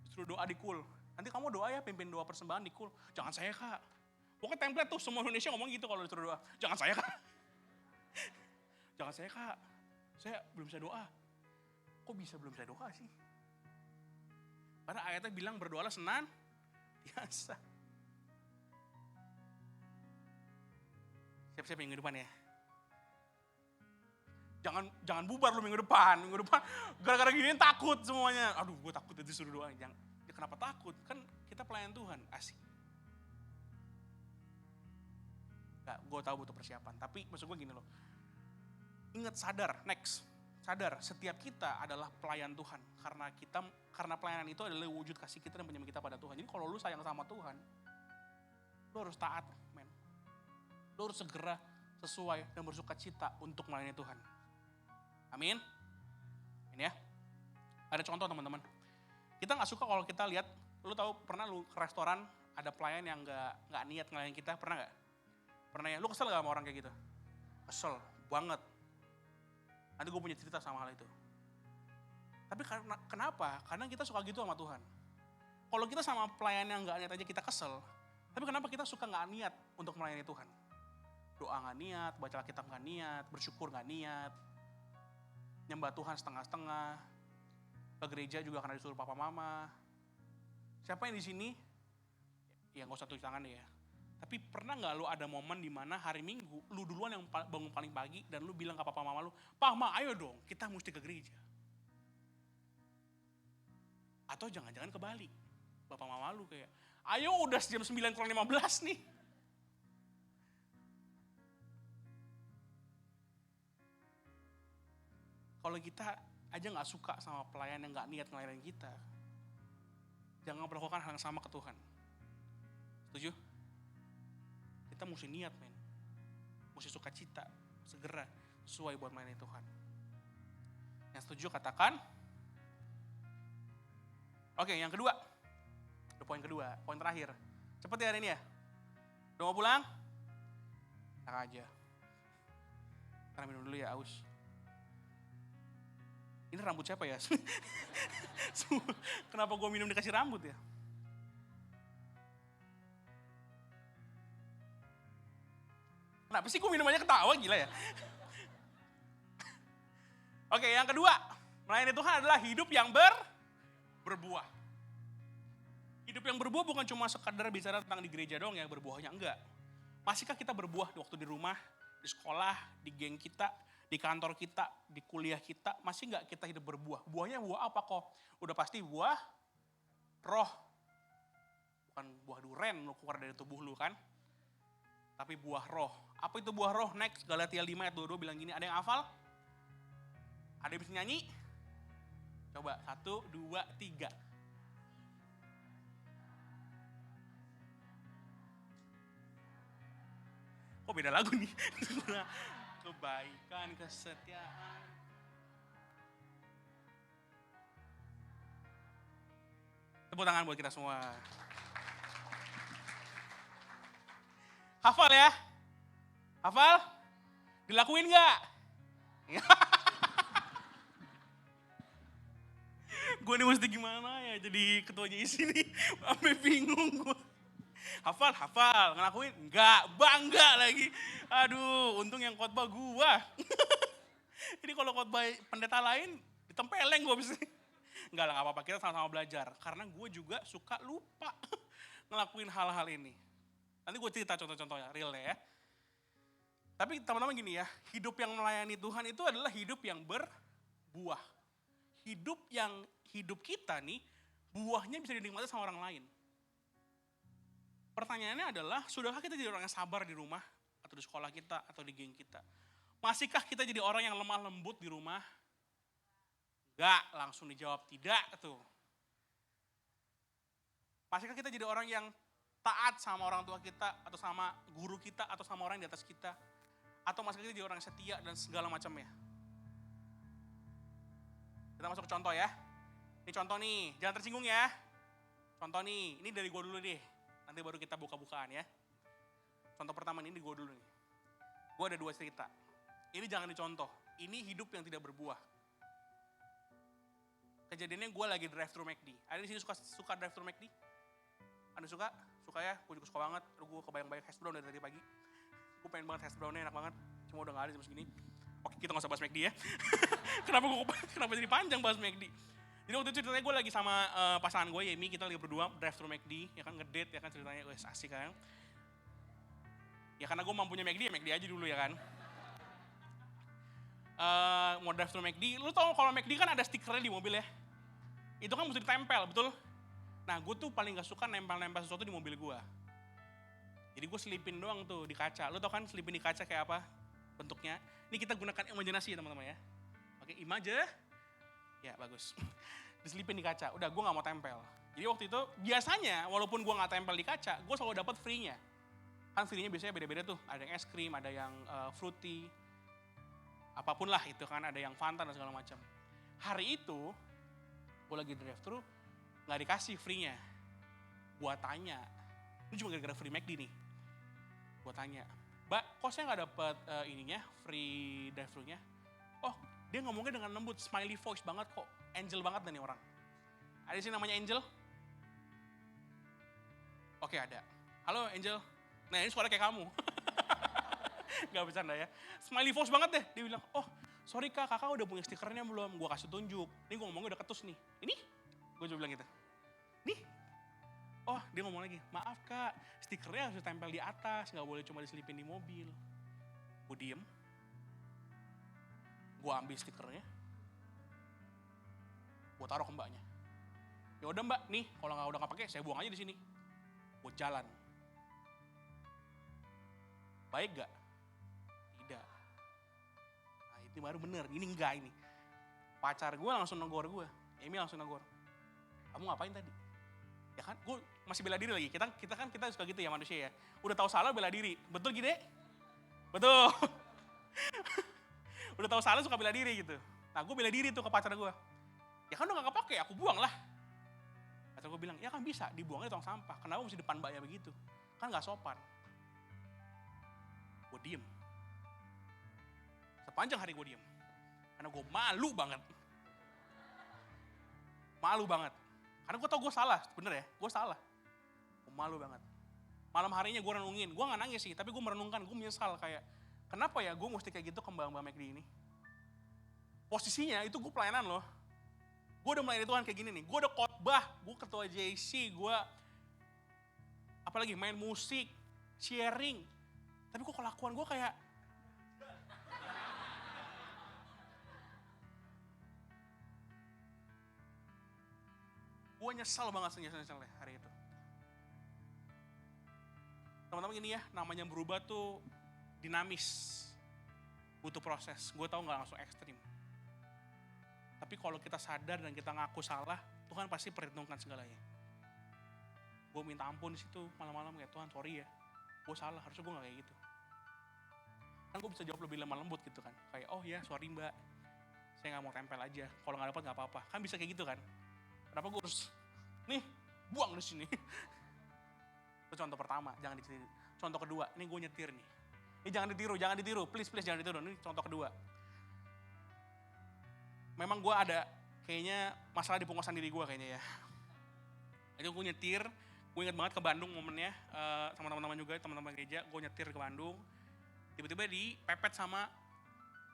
suruh doa di kul. Nanti kamu doa ya, pimpin doa persembahan di kul. Jangan saya kak. Pokoknya template tuh, semua Indonesia ngomong gitu kalau disuruh doa. Jangan saya kak. Jangan saya kak, saya belum bisa doa. Kok bisa belum bisa doa sih? Karena ayatnya bilang berdoalah senantiasa. Siap-siap minggu depan ya. Jangan bubar lu minggu depan. Minggu depan gara-gara gini takut semuanya. Aduh gue takut itu disuruh doa. Ya, kenapa takut? Kan kita pelayan Tuhan, asik. Gak, gue tahu butuh persiapan. Tapi maksud gue gini loh. Ingat sadar setiap kita adalah pelayan Tuhan karena pelayanan itu adalah wujud kasih kita dan penyembah kita pada Tuhan. Jadi kalau lu sayang sama Tuhan, lu harus taat, men. Lu harus segera sesuai dan bersuka cita untuk melayani Tuhan. Amin. Ini ya. Ada contoh teman-teman. Kita nggak suka kalau kita lihat, lu tahu pernah lu ke restoran ada pelayan yang nggak niat ngelayanin kita, pernah nggak? Pernah ya. Lu kesel nggak sama orang kayak gitu? Kesel banget. Nanti gue punya cerita sama hal itu. Tapi kenapa? Karena kita suka gitu sama Tuhan. Kalau kita sama pelayan yang gak niat aja kita kesel. Tapi kenapa kita suka gak niat untuk melayani Tuhan? Doa gak niat, baca Alkitab gak niat, bersyukur gak niat. Nyembah Tuhan setengah-setengah. Ke gereja juga karena disuruh papa mama. Siapa yang di sini? Ya gak usah tulis tangan deh ya. Tapi pernah gak lu ada momen di mana hari Minggu, lu duluan yang bangun paling pagi dan lu bilang ke papa mama lu, "Pak, Ma, ayo dong, kita mesti ke gereja." Atau jangan-jangan kebalik. Bapak mama lu kayak, "Ayo udah jam 9:15 nih." Kalau kita aja gak suka sama pelayan yang gak niat ngelayanin kita, jangan melakukan hal yang sama ke Tuhan. Setuju? Kita mesti niat, men. Mesti suka cita, segera, sesuai buat melayani Tuhan. Yang setuju katakan. Oke, yang kedua. Poin kedua, poin terakhir. Cepet ya hari ini ya. Udah mau pulang? Enak aja. Karena minum dulu ya, aus. Ini rambut siapa ya? Kenapa gue minum dikasih rambut ya? Kenapa sih gue minumannya ketawa, gila ya? Oke, yang kedua. Melayani Tuhan adalah hidup yang berbuah. Hidup yang berbuah bukan cuma sekadar bicara tentang di gereja doang ya berbuahnya, enggak. Masihkah kita berbuah waktu di rumah, di sekolah, di geng kita, di kantor kita, di kuliah kita, masih enggak kita hidup berbuah? Buahnya buah apa kok? Udah pasti buah roh. Bukan buah duren lu keluar dari tubuh lu kan? Tapi buah roh. Apa itu buah roh? Next, Galatia 5 ayat 22 bilang gini, ada yang hafal? Ada yang bisa nyanyi? Coba, 1, 2, 3. Kok beda lagu nih? Kebaikan, kesetiaan. Tepuk tangan buat kita semua. Hafal ya? Hafal? Dilakuin gak? Gue nih mesti gimana ya jadi ketuanya isi nih. Sampai bingung gue. Hafal, ngelakuin? Enggak, bangga lagi. Aduh, untung yang khotbah gue. Ini kalau khotbah pendeta lain, ditempeleng gue abis ini. Enggak lah, gak apa-apa, kita sama-sama belajar. Karena gue juga suka lupa ngelakuin hal-hal ini. Nanti gue cerita contoh-contohnya, real ya. Tapi teman-teman gini ya, hidup yang melayani Tuhan itu adalah hidup yang berbuah. Hidup kita nih, buahnya bisa dinikmati sama orang lain. Pertanyaannya adalah, sudahkah kita jadi orang yang sabar di rumah, atau di sekolah kita, atau di geng kita? Masihkah kita jadi orang yang lemah lembut di rumah? Enggak, langsung dijawab tidak tuh. Masihkah kita jadi orang yang taat sama orang tua kita, atau sama guru kita, atau sama orang yang di atas kita? Atau masihkah kita jadi orang yang setia dan segala macamnya? Kita masuk ke contoh ya. Ini contoh nih, jangan tersinggung ya. Contoh nih, ini dari gue dulu deh. Nanti baru kita buka-bukaan ya. Contoh pertama ini gue dulu nih. Gue ada 2 cerita. Ini jangan dicontoh. Ini hidup yang tidak berbuah. Kejadiannya gue lagi drive-thru McD. Ada di sini suka drive-thru McD? Ada suka? Suka ya? Gue juga suka banget. Gue kebayang-bayang hash brown dari tadi pagi. Gue pengen banget hash brownnya, enak banget. Cuma udah gak ada jam segini. Oke, kita gak usah bahas McD ya. Kenapa jadi panjang bahas McD? Jadi waktu itu ceritanya gue lagi sama pasangan gue, Yemi, kita lagi berdua drive-thru McD, ya kan ngedate, ya kan ceritanya, wes asik kan. Ya karena gue mampunya McD, ya McD aja dulu ya kan. Mau drive-thru McD, lu tau kalau McD kan ada stikernya di mobil ya. Itu kan mesti ditempel, betul? Nah gue tuh paling gak suka nempel-nempel sesuatu di mobil gue. Jadi gue selipin doang tuh di kaca. Lu tau kan selipin di kaca kayak apa bentuknya? Ini kita gunakan imajinasi ya teman-teman ya. Oke, image. Ya bagus. Diselipin di kaca, udah gue gak mau tempel. Jadi waktu itu biasanya walaupun gue gak tempel di kaca, gue selalu dapat free-nya. Kan free-nya biasanya beda-beda tuh, ada yang es krim, ada yang fruity, apapun lah itu kan, ada yang Fanta dan segala macam. Hari itu, gue lagi drive-thru, gak dikasih free-nya. Gue tanya, ini cuma gara-gara free McD nih. Gue tanya, Mbak, kok saya gak dapet ininya, free drive-thru-nya? Oh, dia ngomongnya dengan lembut, smiley voice banget kok. Angel banget nih orang. Ada sih namanya Angel? Oke, ada. Halo Angel. Nah ini suara kayak kamu. Gak bercanda ya. Smiley voice banget deh. Dia bilang, oh sorry kak, kakak udah punya stikernya belum? Gue kasih tunjuk. Ini gue ngomongnya udah ketus nih. Ini? Gue juga bilang gitu. Nih? Oh dia ngomong lagi, maaf kak, stikernya harus ditempel di atas. Gak boleh cuma diselipin di mobil. Gue diem. Gue ambil stikernya, gue taruh ke mbaknya. Ya udah mbak, nih kalau udah nggak pakai, saya buang aja di sini. Gue jalan. Baik gak? Tidak. Nah itu baru bener, ini enggak ini. Pacar gue langsung negor gue, Emi langsung negor. Kamu ngapain tadi? Ya kan, gue masih bela diri lagi. Kita suka gitu ya manusia ya. Udah tahu salah bela diri, betul gede? Betul. Udah tahu salah suka bela diri gitu. Nah gue bela diri tuh ke pacar gue. Ya kan udah gak kepake, aku buang lah. Pacar gue bilang, ya kan bisa, dibuangnya di tong sampah. Kenapa mesti depan mbaknya begitu? Kan gak sopan. Gue diem. Sepanjang hari gue diem. Karena gue malu banget. Malu banget. Karena gue tau gue salah, bener ya, gue salah. Gue malu banget. Malam harinya gue renungin, gue gak nangis sih, tapi gue merenungkan, gue menyesal kayak, kenapa ya gue mesti kayak gitu ke mbak McD ini? Posisinya itu gue pelayanan loh. Gue udah melayani Tuhan kayak gini nih. Gue udah khotbah, gue ketua JC, gue apalagi main musik, sharing. Tapi kok kelakuan gue kayak gue nyesal banget nyesel hari itu. Teman-teman gini ya, namanya berubah tuh dinamis. Butuh proses, gue tahu gak langsung ekstrim. Tapi kalau kita sadar dan kita ngaku salah, Tuhan pasti perhitungkan segalanya. Gue minta ampun di situ malam-malam kayak Tuhan sorry ya, gue salah, harusnya gue gak kayak gitu. Kan gue bisa jawab lebih lemah lembut gitu kan, kayak oh ya sorry mbak, saya gak mau tempel aja, kalau gak dapat gak apa-apa. Kan bisa kayak gitu kan, kenapa gue harus, nih buang di sini. Itu contoh pertama, jangan ditiru. Contoh kedua, ini gue nyetir nih. Ini jangan ditiru, please jangan ditiru. Ini contoh kedua. Memang gue ada kayaknya masalah di pungkasan diri gue kayaknya ya. Itu gue nyetir, gue ingat banget ke Bandung momennya, sama teman-teman juga, teman-teman gereja, gue nyetir ke Bandung. Tiba-tiba dipepet sama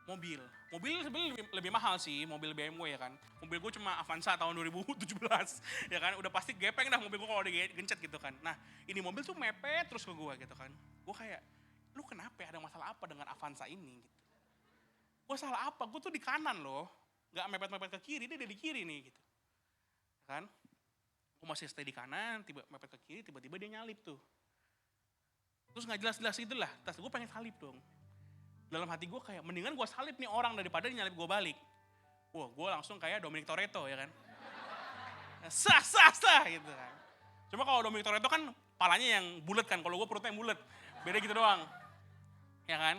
mobil. Mobil sebenarnya lebih mahal sih, mobil BMW ya kan. Mobil gue cuma Avanza tahun 2017 ya kan. Udah pasti gepeng dah mobil gue kalau digencet gitu kan. Nah ini mobil tuh mepet terus ke gue gitu kan. Gue kayak lu kenapa ya, ada masalah apa dengan Avanza ini gitu. Gue salah apa, gue tuh di kanan loh, gak mepet-mepet ke kiri, dia di kiri nih gitu. Kan, gue masih stay di kanan, mepet ke kiri, tiba-tiba dia nyalip tuh. Terus gak jelas-jelas gitu lah, terus gue pengen salip dong. Dalam hati gue kayak, mendingan gue salip nih orang daripada dia nyalip gue balik. Wah, gue langsung kayak Dominic Toretto ya kan. Sah gitu kan. Cuma kalau Dominic Toretto kan palanya yang bulat kan, kalau gue perutnya yang bulat. Beda gitu doang. Ya kan?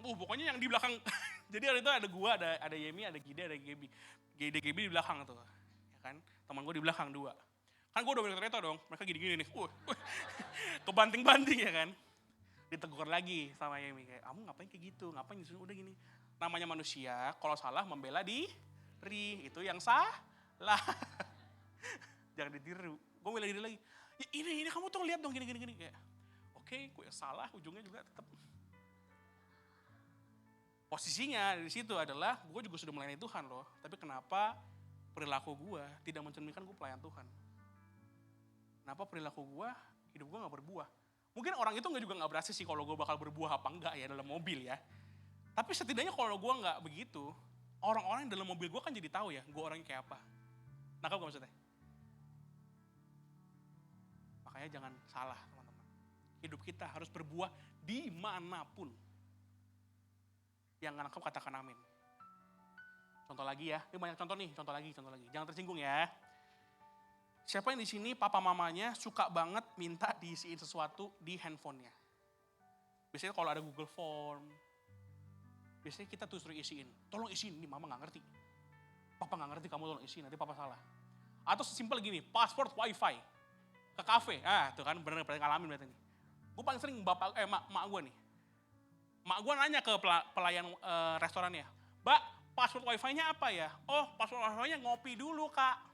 Pokoknya yang di belakang. Jadi hari itu ada gue, ada Yemi, ada Gide, ada Gaby. Gaby di belakang tuh. Ya kan? Teman gue di belakang 2. Kan gue Dominic Toretto dong, mereka gini-gini nih. Kebanting-banting ya kan. Ditegur lagi sama Yemi kayak, kamu ngapain kayak gitu? Ngapain disuruh udah gini? Namanya manusia, kalau salah membela diri, itu yang salah. Jangan ditiru. Gue bela diri lagi. Ya ini kamu tuh lihat dong gini. Kayak, oke, gue yang salah, ujungnya juga tetap. Posisinya di situ adalah gue juga sudah melayani Tuhan loh. Tapi kenapa perilaku gue tidak mencerminkan gue pelayan Tuhan? Kenapa perilaku gue, hidup gue gak berbuah? Mungkin orang itu juga gak berhasil sih kalau gue bakal berbuah apa enggak ya dalam mobil ya. Tapi setidaknya kalau gue gak begitu, orang-orang yang dalam mobil gue kan jadi tahu ya, gue orangnya kayak apa. Nangkap gak maksudnya? Makanya jangan salah teman-teman. Hidup kita harus berbuah dimanapun. Yang nangkap katakan amin. Contoh lagi ya, ini banyak contoh lagi. Jangan tersinggung ya. Siapa yang di sini papa mamanya suka banget minta diisiin sesuatu di handphonenya? Biasanya kalau ada Google Form, biasanya kita tuh suruh isiin. Tolong isiin, ini mama gak ngerti. Papa gak ngerti, kamu tolong isiin, nanti papa salah. Atau sesimpel gini, password wifi ke kafe. Tuh kan bener berarti ngalamin berarti nih. Gue paling sering mak gue nih. Mak gue nanya ke pelayan restorannya, Mbak, password wifi-nya apa ya? Oh, password wifi-nya ngopi dulu, Kak.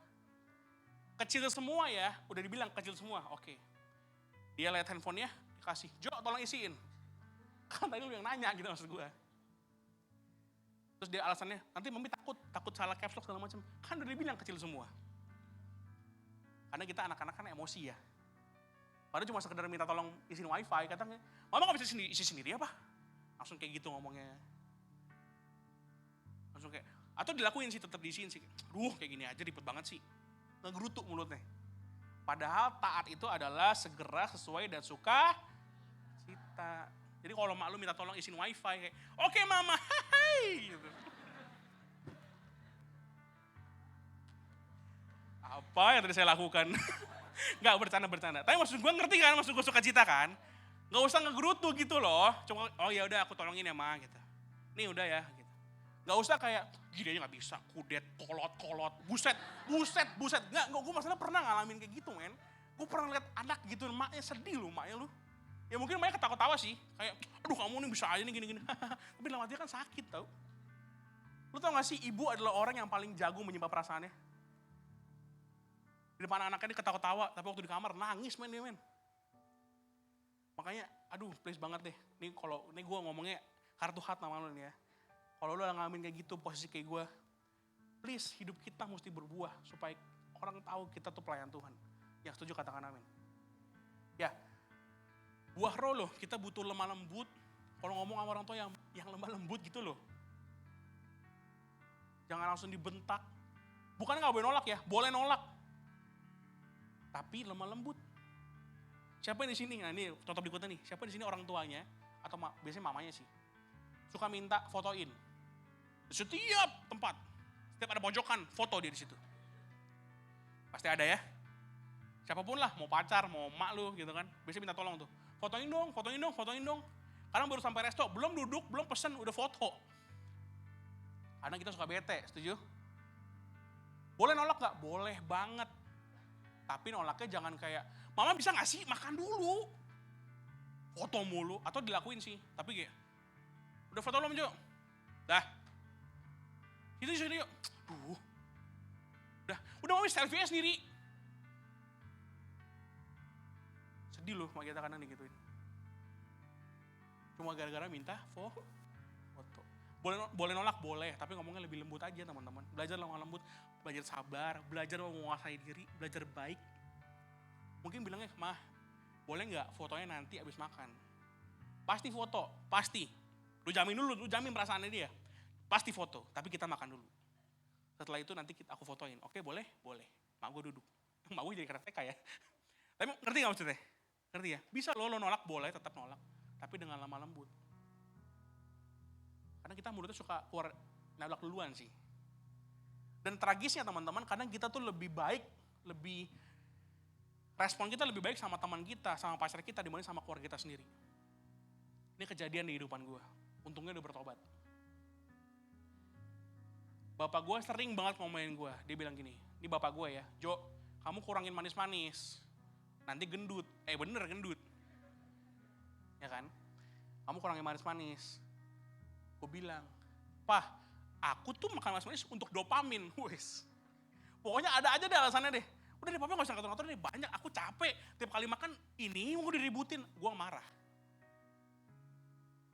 Kecil semua ya, udah dibilang kecil semua, oke. Dia lihat handphonenya, dikasih, Jo tolong isiin. Kan tadi lu yang nanya gitu maksud gue. Terus dia alasannya, nanti mami takut salah caps lock segala macam. Kan udah dibilang kecil semua. Karena kita anak-anak kan emosi ya. Padahal cuma sekedar minta tolong isiin wifi, katanya, mama gak bisa isi sendiri apa? Langsung kayak gitu ngomongnya. Langsung kayak, atau dilakuin sih, tetap diisiin sih. Duh kayak gini aja ribet banget sih. Ngegerutuk mulutnya. Padahal taat itu adalah segera, sesuai dan suka cita. Jadi kalau mak lu minta tolong isiin wifi kayak, oke mama, hai gitu. Apa yang tadi saya lakukan? Enggak, bercanda. Tapi maksud gue ngerti kan, maksud gue suka cita kan? Gak usah ngegerutu gitu loh. Cuma, oh ya udah aku tolongin ya ma gitu. Nih udah ya gitu. Gak usah kayak, gini aja gak bisa, kudet, kolot, buset. Nggak, gue masalah pernah ngalamin kayak gitu men. Gue pernah lihat anak gitu, maknya sedih loh maknya lu. Ya mungkin maknya ketawa-tawa sih, kayak, aduh kamu nih bisa aja nih gini-gini. Tapi dalam hatinya kan sakit tau. Lu tau gak sih, ibu adalah orang yang paling jago menyimpan perasaannya. Di depan anaknya dia ketawa-tawa, tapi waktu di kamar nangis men dia men. Makanya, aduh please banget deh. Ini gue ngomongnya heart to heart sama lu nih ya. Kalau lu ngalamin kayak gitu, posisi kayak gue, please hidup kita mesti berbuah supaya orang tahu kita tuh pelayan Tuhan. Yang setuju katakan amin. Ya, buah roh loh, kita butuh lemah lembut. Kalau ngomong sama orang tua yang lemah lembut gitu loh. Jangan langsung dibentak. Bukan gak boleh nolak ya, boleh nolak. Tapi lemah lembut. Siapa yang di sini? Nah ini contoh berikutnya nih. Siapa di sini orang tuanya atau biasanya mamanya sih suka minta fotoin. Setiap tempat, setiap ada pojokan, foto dia di situ. Pasti ada ya. Siapapun lah, mau pacar, mau mak lu gitu kan. Biasanya minta tolong tuh. Fotoin dong. Kadang baru sampai resto, belum duduk, belum pesen, udah foto. Kadang kita suka bete, setuju? Boleh nolak gak? Boleh banget. Tapi nolaknya jangan kayak, mama bisa gak sih makan dulu? Foto mulu, atau dilakuin sih. Tapi kayak, udah foto belum Jo? Dah. Sini yuk. Udah mami selfie-nya sendiri. Sedih loh mak kita kadang digituin. Cuma gara-gara minta foto. Boleh nolak, boleh. Tapi ngomongnya lebih lembut aja teman-teman. Belajar lemah lembut, belajar sabar, belajar menguasai diri, belajar baik. Mungkin bilangnya, mah boleh gak fotonya nanti abis makan? Pasti foto, pasti. Lu jamin perasaannya dia. Pasti foto, tapi kita makan dulu. Setelah itu nanti aku fotoin. Oke, boleh? Boleh. Mak gue duduk. Mak gue jadi karateka ya. Tapi ngerti gak maksudnya? Ngerti ya? Bisa lo nolak, boleh tetap nolak. Tapi dengan lemah lembut. Karena kita mulutnya suka keluar nolak duluan sih. Dan tragisnya teman-teman, kadang kita tuh lebih baik, respon kita lebih baik sama teman kita, sama pacar kita dibanding sama keluarga kita sendiri. Ini kejadian di kehidupan gue. Untungnya udah bertobat. Bapak gue sering banget ngomongin gue. Dia bilang gini, ini bapak gue ya, Jo, kamu kurangin manis-manis. Nanti gendut. Bener gendut. Ya kan? Kamu kurangin manis-manis. Gue bilang, Pah, aku tuh makan manis-manis untuk dopamin. Wes. Pokoknya ada aja deh alasannya deh. Udah deh, papa gak usah ngatur-ngatur deh, banyak. Aku capek. Tiap kali makan, ini mau diributin. Gue marah.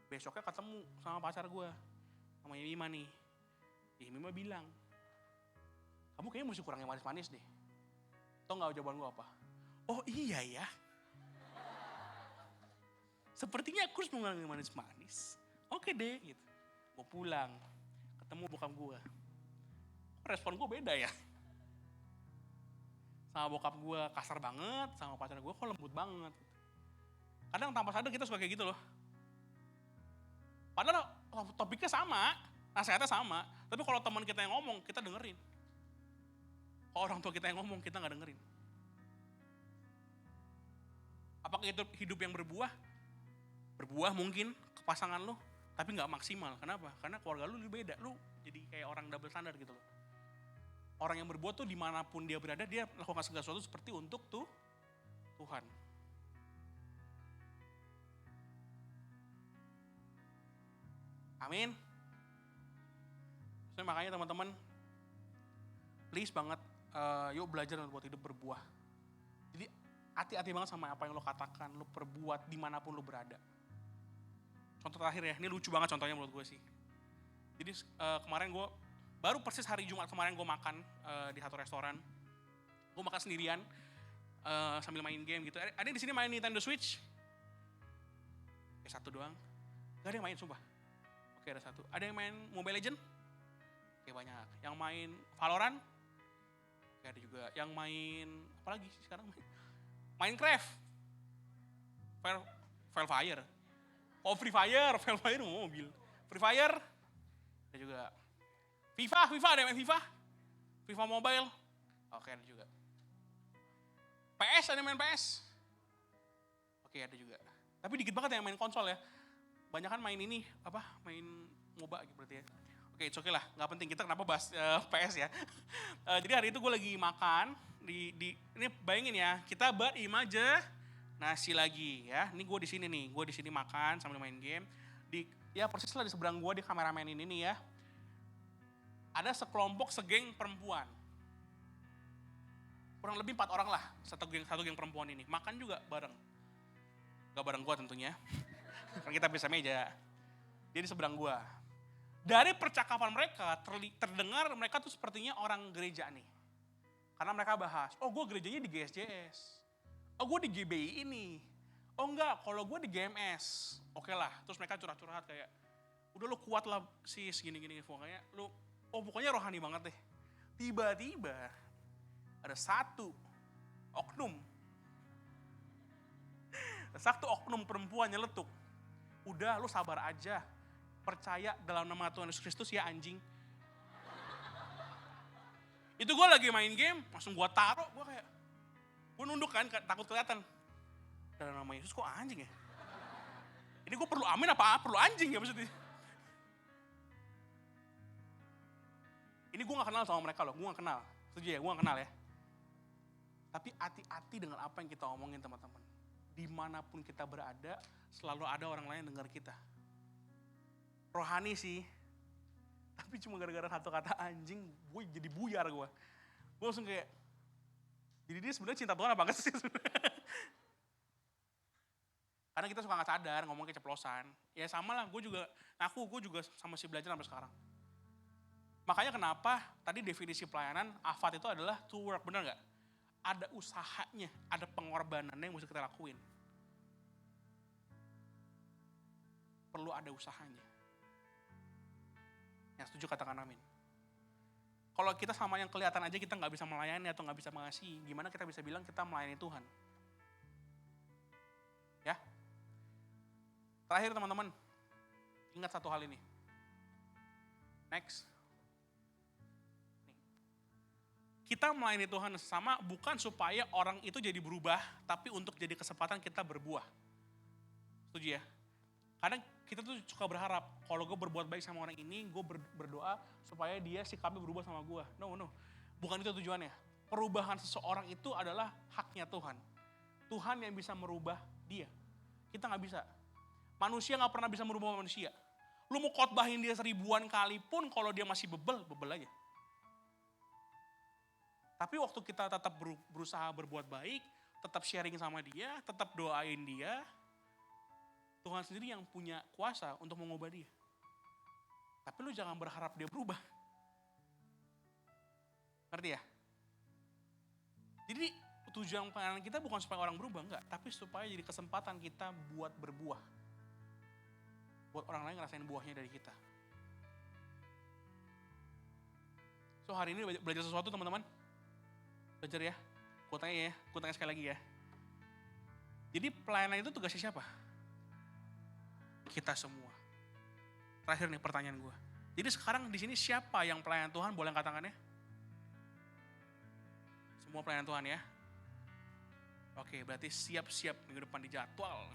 Besoknya ketemu sama pacar gue. Sama Mima nih. Mima bilang, kamu kayaknya mesti kurangin manis-manis deh. Tau gak jawaban gue apa? Oh iya ya. Sepertinya aku harus mengurangi manis-manis. Oke deh gitu. Gue pulang, ketemu bokap gue. Respon gue beda ya. Sama bokap gue kasar banget, sama pacar gue kok lembut banget. Kadang tanpa sadar kita suka kayak gitu loh. Padahal topiknya sama, nasihatnya sama. Tapi kalau teman kita yang ngomong, kita dengerin. Kalau orang tua kita yang ngomong, kita gak dengerin. Apakah itu hidup yang berbuah? Berbuah mungkin ke pasangan lo, tapi gak maksimal. Kenapa? Karena keluarga lu lebih beda. Lu jadi kayak orang double standard gitu loh. Orang yang berbuah tuh dimanapun dia berada, dia melakukan segala sesuatu seperti untuk Tuhan. Amin. So, makanya teman-teman, please banget, yuk belajar buat hidup berbuah. Jadi hati-hati banget sama apa yang lo katakan, lo perbuat dimanapun lo berada. Contoh terakhir ya, ini lucu banget contohnya menurut gue sih. Jadi kemarin gue, baru persis hari Jumat kemarin gue makan di satu restoran. Gue makan sendirian sambil main game gitu. Ada yang di sini main Nintendo Switch? Satu doang. Gak ada yang main sumpah. Oke ada satu. Ada yang main Mobile Legend? Oke banyak. Yang main Valorant? Oke ada juga. Yang main, apa lagi sih sekarang? Minecraft? Fire. Oh Free Fire mobil. Free Fire? Ada juga. FIFA ada yang main FIFA? FIFA Mobile? Oke ada juga. PS ada yang main PS? Oke ada juga. Tapi dikit banget yang main konsol ya. Banyak kan main ini, main MOBA gitu berarti ya. Oke, it's okay lah, gak penting kita kenapa bahas PS ya. Jadi hari itu gue lagi makan, ini bayangin ya, kita berimajinasi lagi ya. Ini gue di sini makan sambil main game. Ya persis lah di seberang gue di kameramen ini nih ya. Ada sekelompok segeng perempuan. Kurang lebih 4 orang lah, satu geng perempuan ini. Makan juga bareng. Gak bareng gue tentunya. Kan kita bisa meja. Dia di seberang gua. Dari percakapan mereka terdengar mereka tuh sepertinya orang gereja nih. Karena mereka bahas, oh gue gerejanya di GSJS. Oh gue di GBI ini. Oh enggak, kalau gue di GMS. Oke lah, terus mereka curhat-curhat kayak, udah lu kuat lah sis gini-gini. Pokoknya rohani banget deh. Tiba-tiba ada satu oknum perempuan nyeletuk. Udah lu sabar aja, percaya dalam nama Tuhan Yesus Kristus ya anjing. Itu gue lagi main game, langsung gue taruh, gue nunduk kan, takut kelihatan. Dalam nama Yesus kok anjing ya? Ini gue perlu amin apa perlu anjing ya maksudnya? Ini gue gak kenal sama mereka loh, gue gak kenal. Setuju ya, gue gak kenal ya. Tapi hati-hati dengan apa yang kita omongin teman-teman. Dimanapun kita berada, selalu ada orang lain yang dengar kita. Rohani sih, tapi cuma gara-gara satu kata anjing, gue jadi buyar gue. Gue langsung kayak, jadi dia sebenarnya cinta Tuhan apa enggak sih sebenarnya? Karena kita suka gak sadar, ngomong keceplosan. Ya sama lah, gue juga sama si belajar sampai sekarang. Makanya kenapa tadi definisi pelayanan, AFAT itu adalah to work, benar gak? Ada usahanya, ada pengorbanannya yang mesti kita lakuin. perlu ada usahanya. Yang setuju katakan amin. Kalau kita sama yang kelihatan aja kita nggak bisa melayani atau nggak bisa mengasihi, gimana kita bisa bilang kita melayani Tuhan? Ya. Terakhir teman-teman, ingat satu hal ini. Next. Nih. Kita melayani Tuhan sesama bukan supaya orang itu jadi berubah, tapi untuk jadi kesempatan kita berbuah. Setuju ya? Kadang kita tuh suka berharap, kalau gue berbuat baik sama orang ini, gue berdoa supaya dia sikapnya berubah sama gue. No. Bukan itu tujuannya. Perubahan seseorang itu adalah haknya Tuhan. Tuhan yang bisa merubah dia. Kita gak bisa. Manusia gak pernah bisa merubah manusia. Lu mau khotbahin dia 1000-an kali pun, kalau dia masih bebel aja. Tapi waktu kita tetap berusaha berbuat baik, tetap sharing sama dia, tetap doain dia, Tuhan sendiri yang punya kuasa untuk mengubah dia. Tapi lu jangan berharap dia berubah. Ngerti ya? Jadi tujuan pelayanan kita bukan supaya orang berubah, enggak. Tapi supaya jadi kesempatan kita buat berbuah. Buat orang lain ngerasain buahnya dari kita. So hari ini belajar sesuatu teman-teman. Belajar ya. Gue tanya sekali lagi ya. Jadi pelayanan itu tugasnya siapa? Kita semua. Terakhir nih pertanyaan gue. Jadi sekarang di sini siapa yang pelayan Tuhan? Boleh angkat tangannya? Semua pelayan Tuhan ya. Oke, berarti siap-siap minggu depan dijadwal.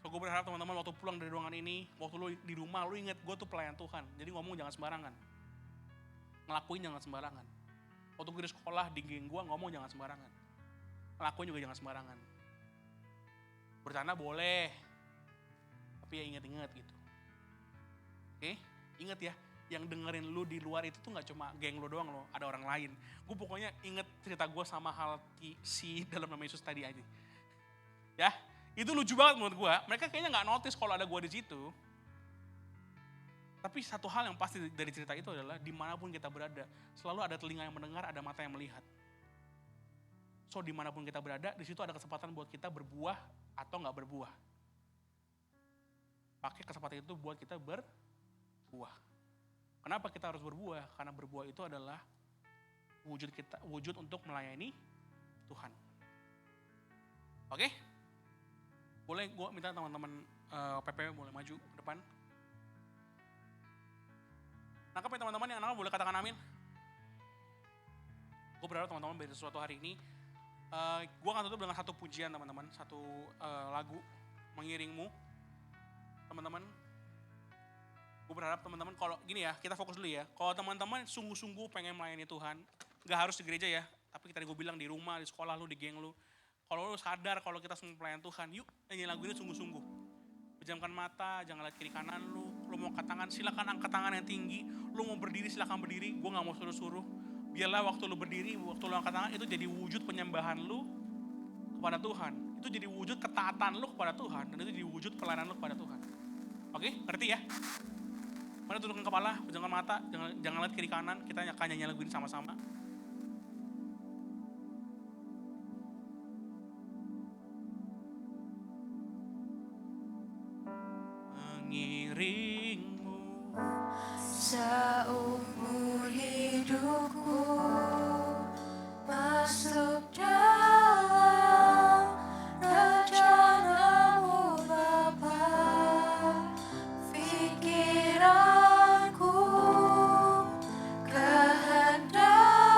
So gue berharap teman-teman waktu pulang dari ruangan ini, waktu lu di rumah lu inget gue tuh pelayan Tuhan. Jadi ngomong jangan sembarangan. Ngelakuin jangan sembarangan. Waktu gue di sekolah di geng gue ngomong jangan sembarangan. Ngelakuin juga jangan sembarangan. Bercanda boleh, tapi ya ingat-ingat gitu. Oke, ingat ya, yang dengerin lu di luar itu tuh gak cuma geng lu doang loh, ada orang lain. Gue pokoknya inget cerita gue sama hal si dalam nama Yesus tadi aja. Ya, itu lucu banget menurut gue. Mereka kayaknya gak notice kalau ada gue di situ. Tapi satu hal yang pasti dari cerita itu adalah dimanapun kita berada, selalu ada telinga yang mendengar, ada mata yang melihat. So dimanapun kita berada, di situ ada kesempatan buat kita berbuah atau nggak berbuah. Pakai kesempatan itu buat kita berbuah. Kenapa kita harus berbuah? Karena berbuah itu adalah wujud untuk melayani Tuhan. Oke? Boleh gue minta teman-teman PPW boleh maju ke depan. Nangkep ya teman-teman, yang nangkep boleh katakan amin. Gue berharap teman-teman belajar sesuatu hari ini. Gue akan tutup dengan satu pujian teman-teman, satu lagu mengiringmu. Teman-teman, gue berharap teman-teman kalau gini ya, kita fokus dulu ya. Kalau teman-teman sungguh-sungguh pengen melayani Tuhan, gak harus di gereja ya, tapi tadi gue bilang di rumah, di sekolah lu, di geng lu. Kalau lu sadar kalau kita semua pelayan Tuhan, yuk nyanyi lagu ini sungguh-sungguh. Pejamkan mata, jangan lihat kiri kanan lu mau angkat tangan, silakan angkat tangan yang tinggi. Lu mau berdiri, silakan berdiri, gue gak mau suruh-suruh. Biarlah waktu lu berdiri, waktu lu angkat tangan, itu jadi wujud penyembahan lu kepada Tuhan. Itu jadi wujud ketaatan lu kepada Tuhan, dan itu jadi wujud pelayanan lu kepada Tuhan. Oke, ngerti ya? Mari tundukkan kepala, pejamkan mata, jangan lihat kiri kanan, kita akan nyanyi lagu ini sama-sama. Mengiringmu seumur hidupku, masuk dalam rencana-Mu Bapa. Pikiranku, kehendak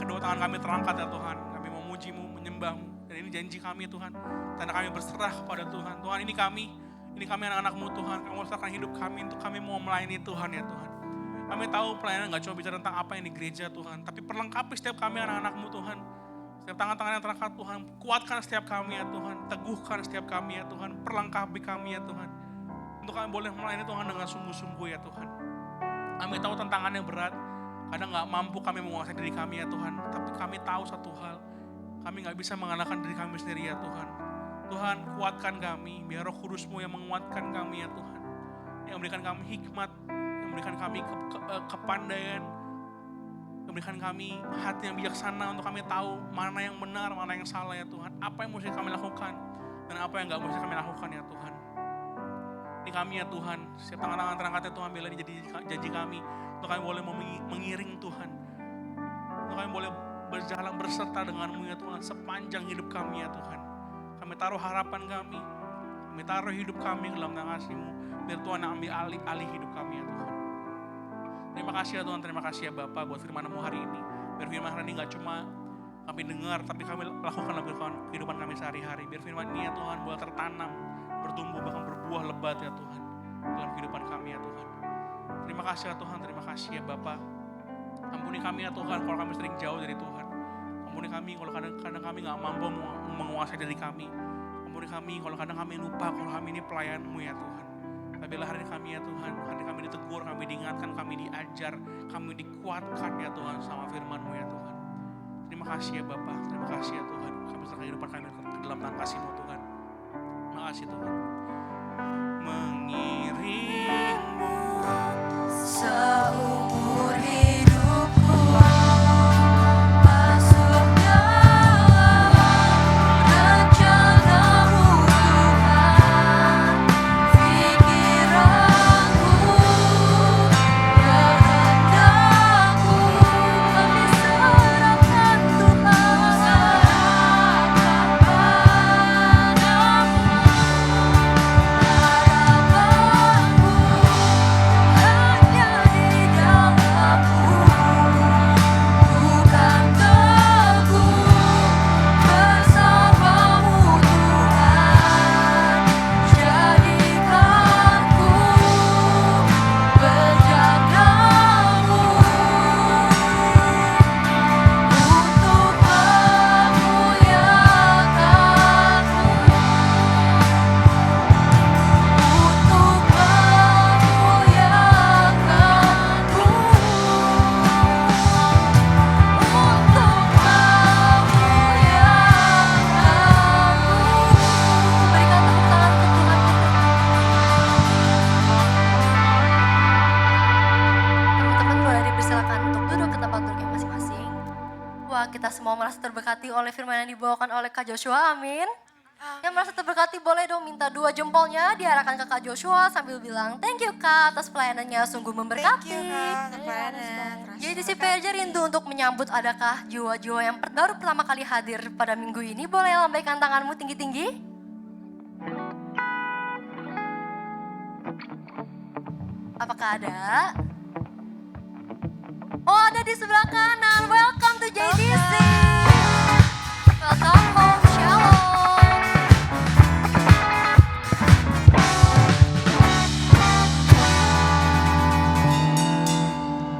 kedua tangan kami terangkat ya Tuhan. Kami memuji-Mu, menyembah-Mu. Dan ini janji kami Tuhan. Tanda kami berserah kepada Tuhan. Tuhan ini kami anak-anak-Mu Tuhan. Kamu serahkan hidup kami untuk kami mau melayani Tuhan ya Tuhan. Kami tahu pelayanan gak cuma bicara tentang apa yang di gereja Tuhan. Tapi perlengkapi setiap kami anak-anak-Mu Tuhan. Setiap tangan-tangan yang terangkat Tuhan. Kuatkan setiap kami ya Tuhan. Teguhkan setiap kami ya Tuhan. Perlengkapi kami ya Tuhan. Untuk kami boleh melayani Tuhan dengan sungguh-sungguh ya Tuhan. Kami tahu tantangannya berat. Kadang gak mampu kami menguasai diri kami ya Tuhan. Tapi kami tahu satu hal. Kami gak bisa mengalahkan diri kami sendiri ya Tuhan. Tuhan kuatkan kami. Biar Roh Kudus-Mu yang menguatkan kami ya Tuhan. Yang memberikan kami hikmat. Yang memberikan kami kepandaian. Yang memberikan kami hati yang bijaksana untuk kami tahu mana yang benar, mana yang salah ya Tuhan. Apa yang mesti kami lakukan. Dan apa yang gak mesti kami lakukan ya Tuhan. Ini kami ya Tuhan. Setiap tangan-tangan terangkat ya Tuhan. Bila jadi janji kami. Untuk kami boleh mengiring Tuhan. Untuk kami boleh berjalan berserta denganmu ya Tuhan sepanjang hidup kami ya Tuhan. Kami taruh harapan kami. Kami taruh hidup kami ke dalam tangan kasih-Mu. Biar Tuhan ambil alih hidup kami ya Tuhan. Terima kasih ya Tuhan, terima kasih ya Bapa buat firman-Mu hari ini. Biar firman hari ini gak cuma kami dengar, tapi kami lakukan dalam kehidupan kami sehari-hari. Biar firman ini ya Tuhan boleh tertanam, bertumbuh, bahkan berbuah lebat ya Tuhan. Dalam kehidupan kami ya Tuhan. Terima kasih ya Tuhan, terima kasih ya Bapa. Ampuni kami ya Tuhan kalau kami sering jauh dari Tuhan. Ampuni kami kalau kadang-kadang kami gak mampu menguasai diri kami. Ampuni kami kalau kadang kami lupa kalau kami ini pelayan-Mu ya Tuhan. Tapi hari ini kami ya Tuhan, hari ini kami ditegur, kami diingatkan, kami diajar, kami dikuatkan ya Tuhan sama firman-Mu ya Tuhan. Terima kasih ya Bapa, terima kasih ya Tuhan. Kami serahkan kehidupan kami ke dalam tangan kasih-Mu Tuhan. Terima kasih Tuhan. Mengiring-Mu seumur hidupku, masuk dalam rencana-Mu Tuhan. Pikiranku, kehendakku, kami serahkan Tuhan. Serahkan padamu harapanku. Hanya di dalam-Mu, bukan teguh bersama-Mu Tuhan. Jadikanku penjagamu untuk berikan tepuk tangan untuk Tuhan kita. Teman-teman boleh dipersilakan untuk duduk ke tempat duduknya masing-masing. Wah, kita semua merasa terberkati oleh firman yang dibawakan oleh Kak Joshua, amin. Yang merasa terberkati boleh dong minta 2 jempolnya diarahkan ke Kak Joshua sambil bilang thank you Kak atas pelayanannya sungguh memberkati. Jadi si PJ rindu untuk menyambut adakah jiwa-jiwa yang baru pertama kali hadir pada minggu ini. Boleh lambaikan tanganmu tinggi-tinggi. Apakah ada? Oh, ada di sebelah kanan. Welcome to JDC. Welcome home, shalom.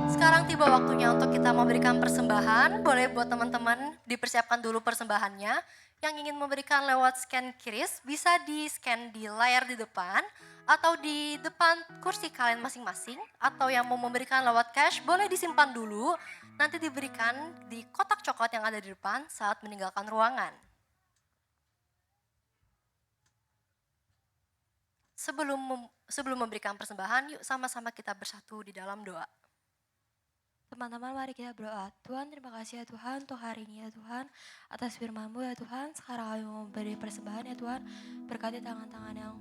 Sekarang tiba waktunya untuk kita memberikan persembahan. Boleh buat teman-teman dipersiapkan dulu persembahannya. Yang ingin memberikan lewat scan QRIS bisa di-scan di layar di depan atau di depan kursi kalian masing-masing, atau yang mau memberikan lewat cash boleh disimpan dulu, nanti diberikan di kotak coklat yang ada di depan saat meninggalkan ruangan. Sebelum memberikan persembahan, yuk sama-sama kita bersatu di dalam doa. Teman-teman, mari kita berdoa. Tuhan, terima kasih ya Tuhan untuk hari ini ya Tuhan, atas firman-Mu ya Tuhan. Sekarang kami mau memberi persembahan ya Tuhan. Berkati tangan-tangan yang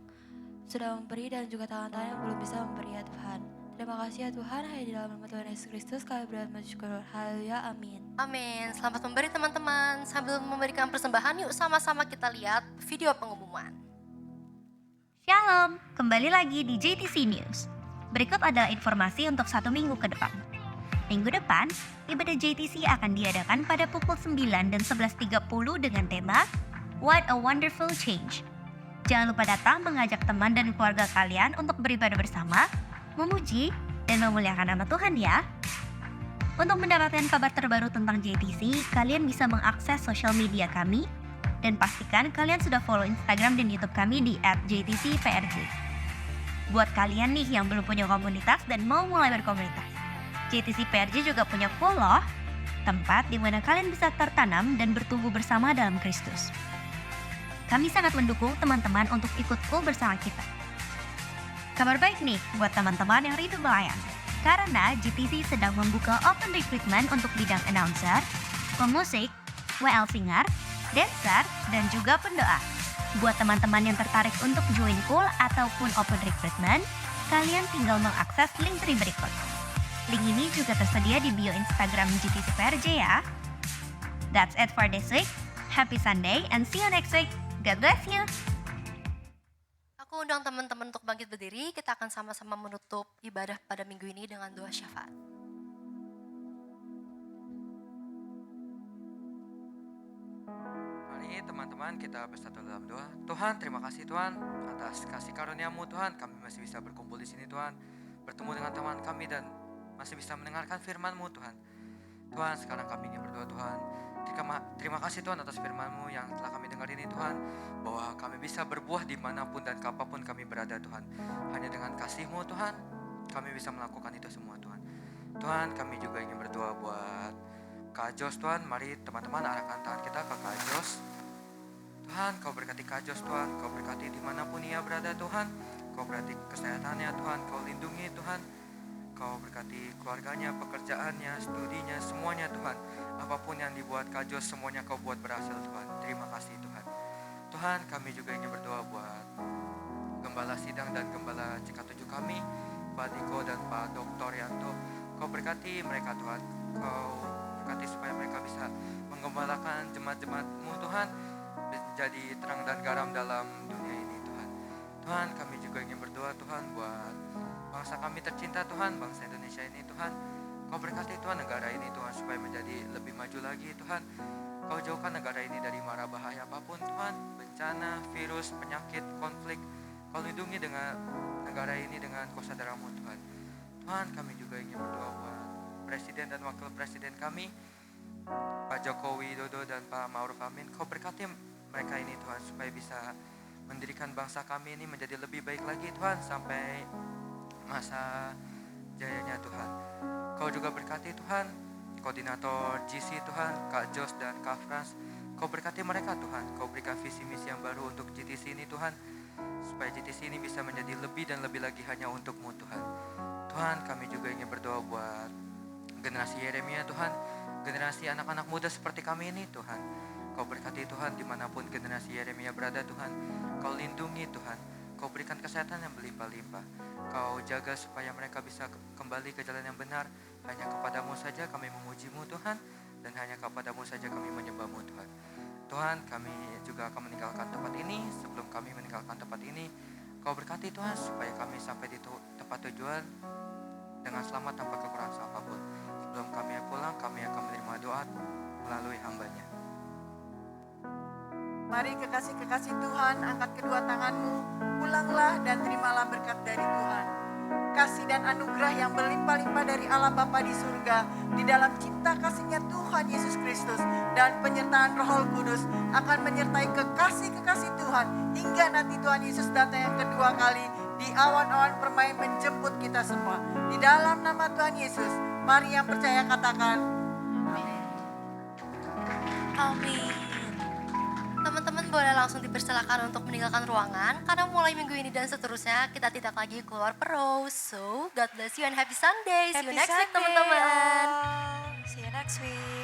sudah memberi dan juga tangan-tangan yang belum bisa memberi ya Tuhan. Terima kasih ya Tuhan, hanya di dalam nama Tuhan Yesus Kristus kami berdoa mensyukur. Haleluya, amin. Amin. Selamat memberi teman-teman. Sambil memberikan persembahan, yuk sama-sama kita lihat video pengumuman. Shalom, kembali lagi di JTC News. Berikut adalah informasi untuk 1 minggu ke depan. Minggu depan, ibadah JTC akan diadakan pada pukul 9 dan 11.30 dengan tema What a Wonderful Change. Jangan lupa datang mengajak teman dan keluarga kalian untuk beribadah bersama, memuji, dan memuliakan nama Tuhan ya. Untuk mendapatkan kabar terbaru tentang JTC, kalian bisa mengakses sosial media kami dan pastikan kalian sudah follow Instagram dan YouTube kami di @JTCPRJ. Buat kalian nih yang belum punya komunitas dan mau mulai berkomunitas, JTC PRJ juga punya pool loh, tempat di mana kalian bisa tertanam dan bertumbuh bersama dalam Kristus. Kami sangat mendukung teman-teman untuk ikut pool bersama kita. Kabar baik nih buat teman-teman yang rindu melayani, karena JTC sedang membuka open recruitment untuk bidang announcer, pemusik, WL singer, dancer, dan juga pendoa. Buat teman-teman yang tertarik untuk join pool ataupun open recruitment, kalian tinggal mengakses link tree berikut. Link ini juga tersedia di bio Instagram JTC PRJ ya. That's it for this week. Happy Sunday and see you next week. God bless you. Aku undang teman-teman untuk bangkit berdiri, kita akan sama-sama menutup ibadah pada minggu ini dengan doa syafaat. Mari teman-teman kita bersatu dalam doa. Tuhan, terima kasih Tuhan atas kasih karunia-Mu Tuhan. Kami masih bisa berkumpul di sini Tuhan, bertemu dengan teman kami dan masih bisa mendengarkan firman-Mu Tuhan. Tuhan, sekarang kami ingin berdoa Tuhan. Terima kasih Tuhan atas firman-Mu yang telah kami dengar ini Tuhan, bahwa kami bisa berbuah dimanapun dan kapanpun kami berada Tuhan. Hanya dengan kasih-Mu Tuhan, kami bisa melakukan itu semua Tuhan. Tuhan, kami juga ingin berdoa buat Kak Jos Tuhan. Mari teman-teman arahkan tangan kita ke Kak Jos. Tuhan, Kau berkati Kak Jos Tuhan, Kau berkati dimanapun ia berada Tuhan. Kau berkati kesehatannya Tuhan, Kau lindungi Tuhan. Kau berkati keluarganya, pekerjaannya, studinya, semuanya Tuhan. Apapun yang dibuat Kak Jos, semuanya Kau buat berhasil Tuhan. Terima kasih Tuhan. Tuhan, kami juga ingin berdoa buat Gembala Sidang dan Gembala CK7 kami, Pak Diko dan Pak Dr. Yanto. Kau berkati mereka Tuhan. Kau berkati supaya mereka bisa menggembalakan jemaat-jemaat-Mu Tuhan, menjadi terang dan garam dalam dunia ini Tuhan. Tuhan, kami juga ingin berdoa Tuhan buat bangsa kami tercinta Tuhan, bangsa Indonesia ini Tuhan. Kau berkati Tuhan negara ini Tuhan supaya menjadi lebih maju lagi Tuhan. Kau jauhkan negara ini dari mara bahaya apapun Tuhan, bencana, virus, penyakit, konflik. Kau lindungi dengan negara ini dengan kuasa darah-Mu Tuhan. Tuhan, kami juga ingin berdoa buat Presiden dan Wakil Presiden kami, Pak Jokowi Widodo dan Pak Ma'ruf Amin. Kau berkati mereka ini Tuhan supaya bisa mendirikan bangsa kami ini menjadi lebih baik lagi Tuhan sampai masa jayanya Tuhan. Kau juga berkati Tuhan koordinator GC Tuhan, Kak Jos dan Kak Frans. Kau berkati mereka Tuhan. Kau berikan visi misi yang baru untuk GTC ini Tuhan, supaya GTC ini bisa menjadi lebih dan lebih lagi hanya untuk-Mu Tuhan. Tuhan, kami juga ingin berdoa buat generasi Yeremia Tuhan, generasi anak-anak muda seperti kami ini Tuhan. Kau berkati Tuhan dimanapun generasi Yeremia berada Tuhan. Kau lindungi Tuhan. Kau berikan kesehatan yang berlimpah-limpah. Kau jaga supaya mereka bisa kembali ke jalan yang benar. Hanya kepadamu saja kami memuji-Mu Tuhan, dan hanya kepadamu saja kami menyembah-Mu Tuhan. Tuhan, kami juga akan meninggalkan tempat ini. Sebelum kami meninggalkan tempat ini, Kau berkati Tuhan supaya kami sampai di tempat tujuan dengan selamat tanpa kekurangan apapun. Sebelum kami pulang, kami akan menerima doa melalui hamba-Nya. Mari kekasih-kekasih Tuhan, angkat kedua tanganmu, pulanglah dan terimalah berkat dari Tuhan. Kasih dan anugerah yang berlimpah-limpah dari Allah Bapa di surga, di dalam cinta kasih-Nya Tuhan Yesus Kristus dan penyertaan Roh Kudus akan menyertai kekasih-kekasih Tuhan hingga nanti Tuhan Yesus datang yang kedua kali di awan-awan permai menjemput kita semua. Di dalam nama Tuhan Yesus, mari yang percaya katakan amin. Amin. Teman-teman boleh langsung dipersilakan untuk meninggalkan ruangan, karena mulai minggu ini dan seterusnya kita tidak lagi keluar per row. So, God bless you and happy Sunday. See you next week teman-teman. See you next week.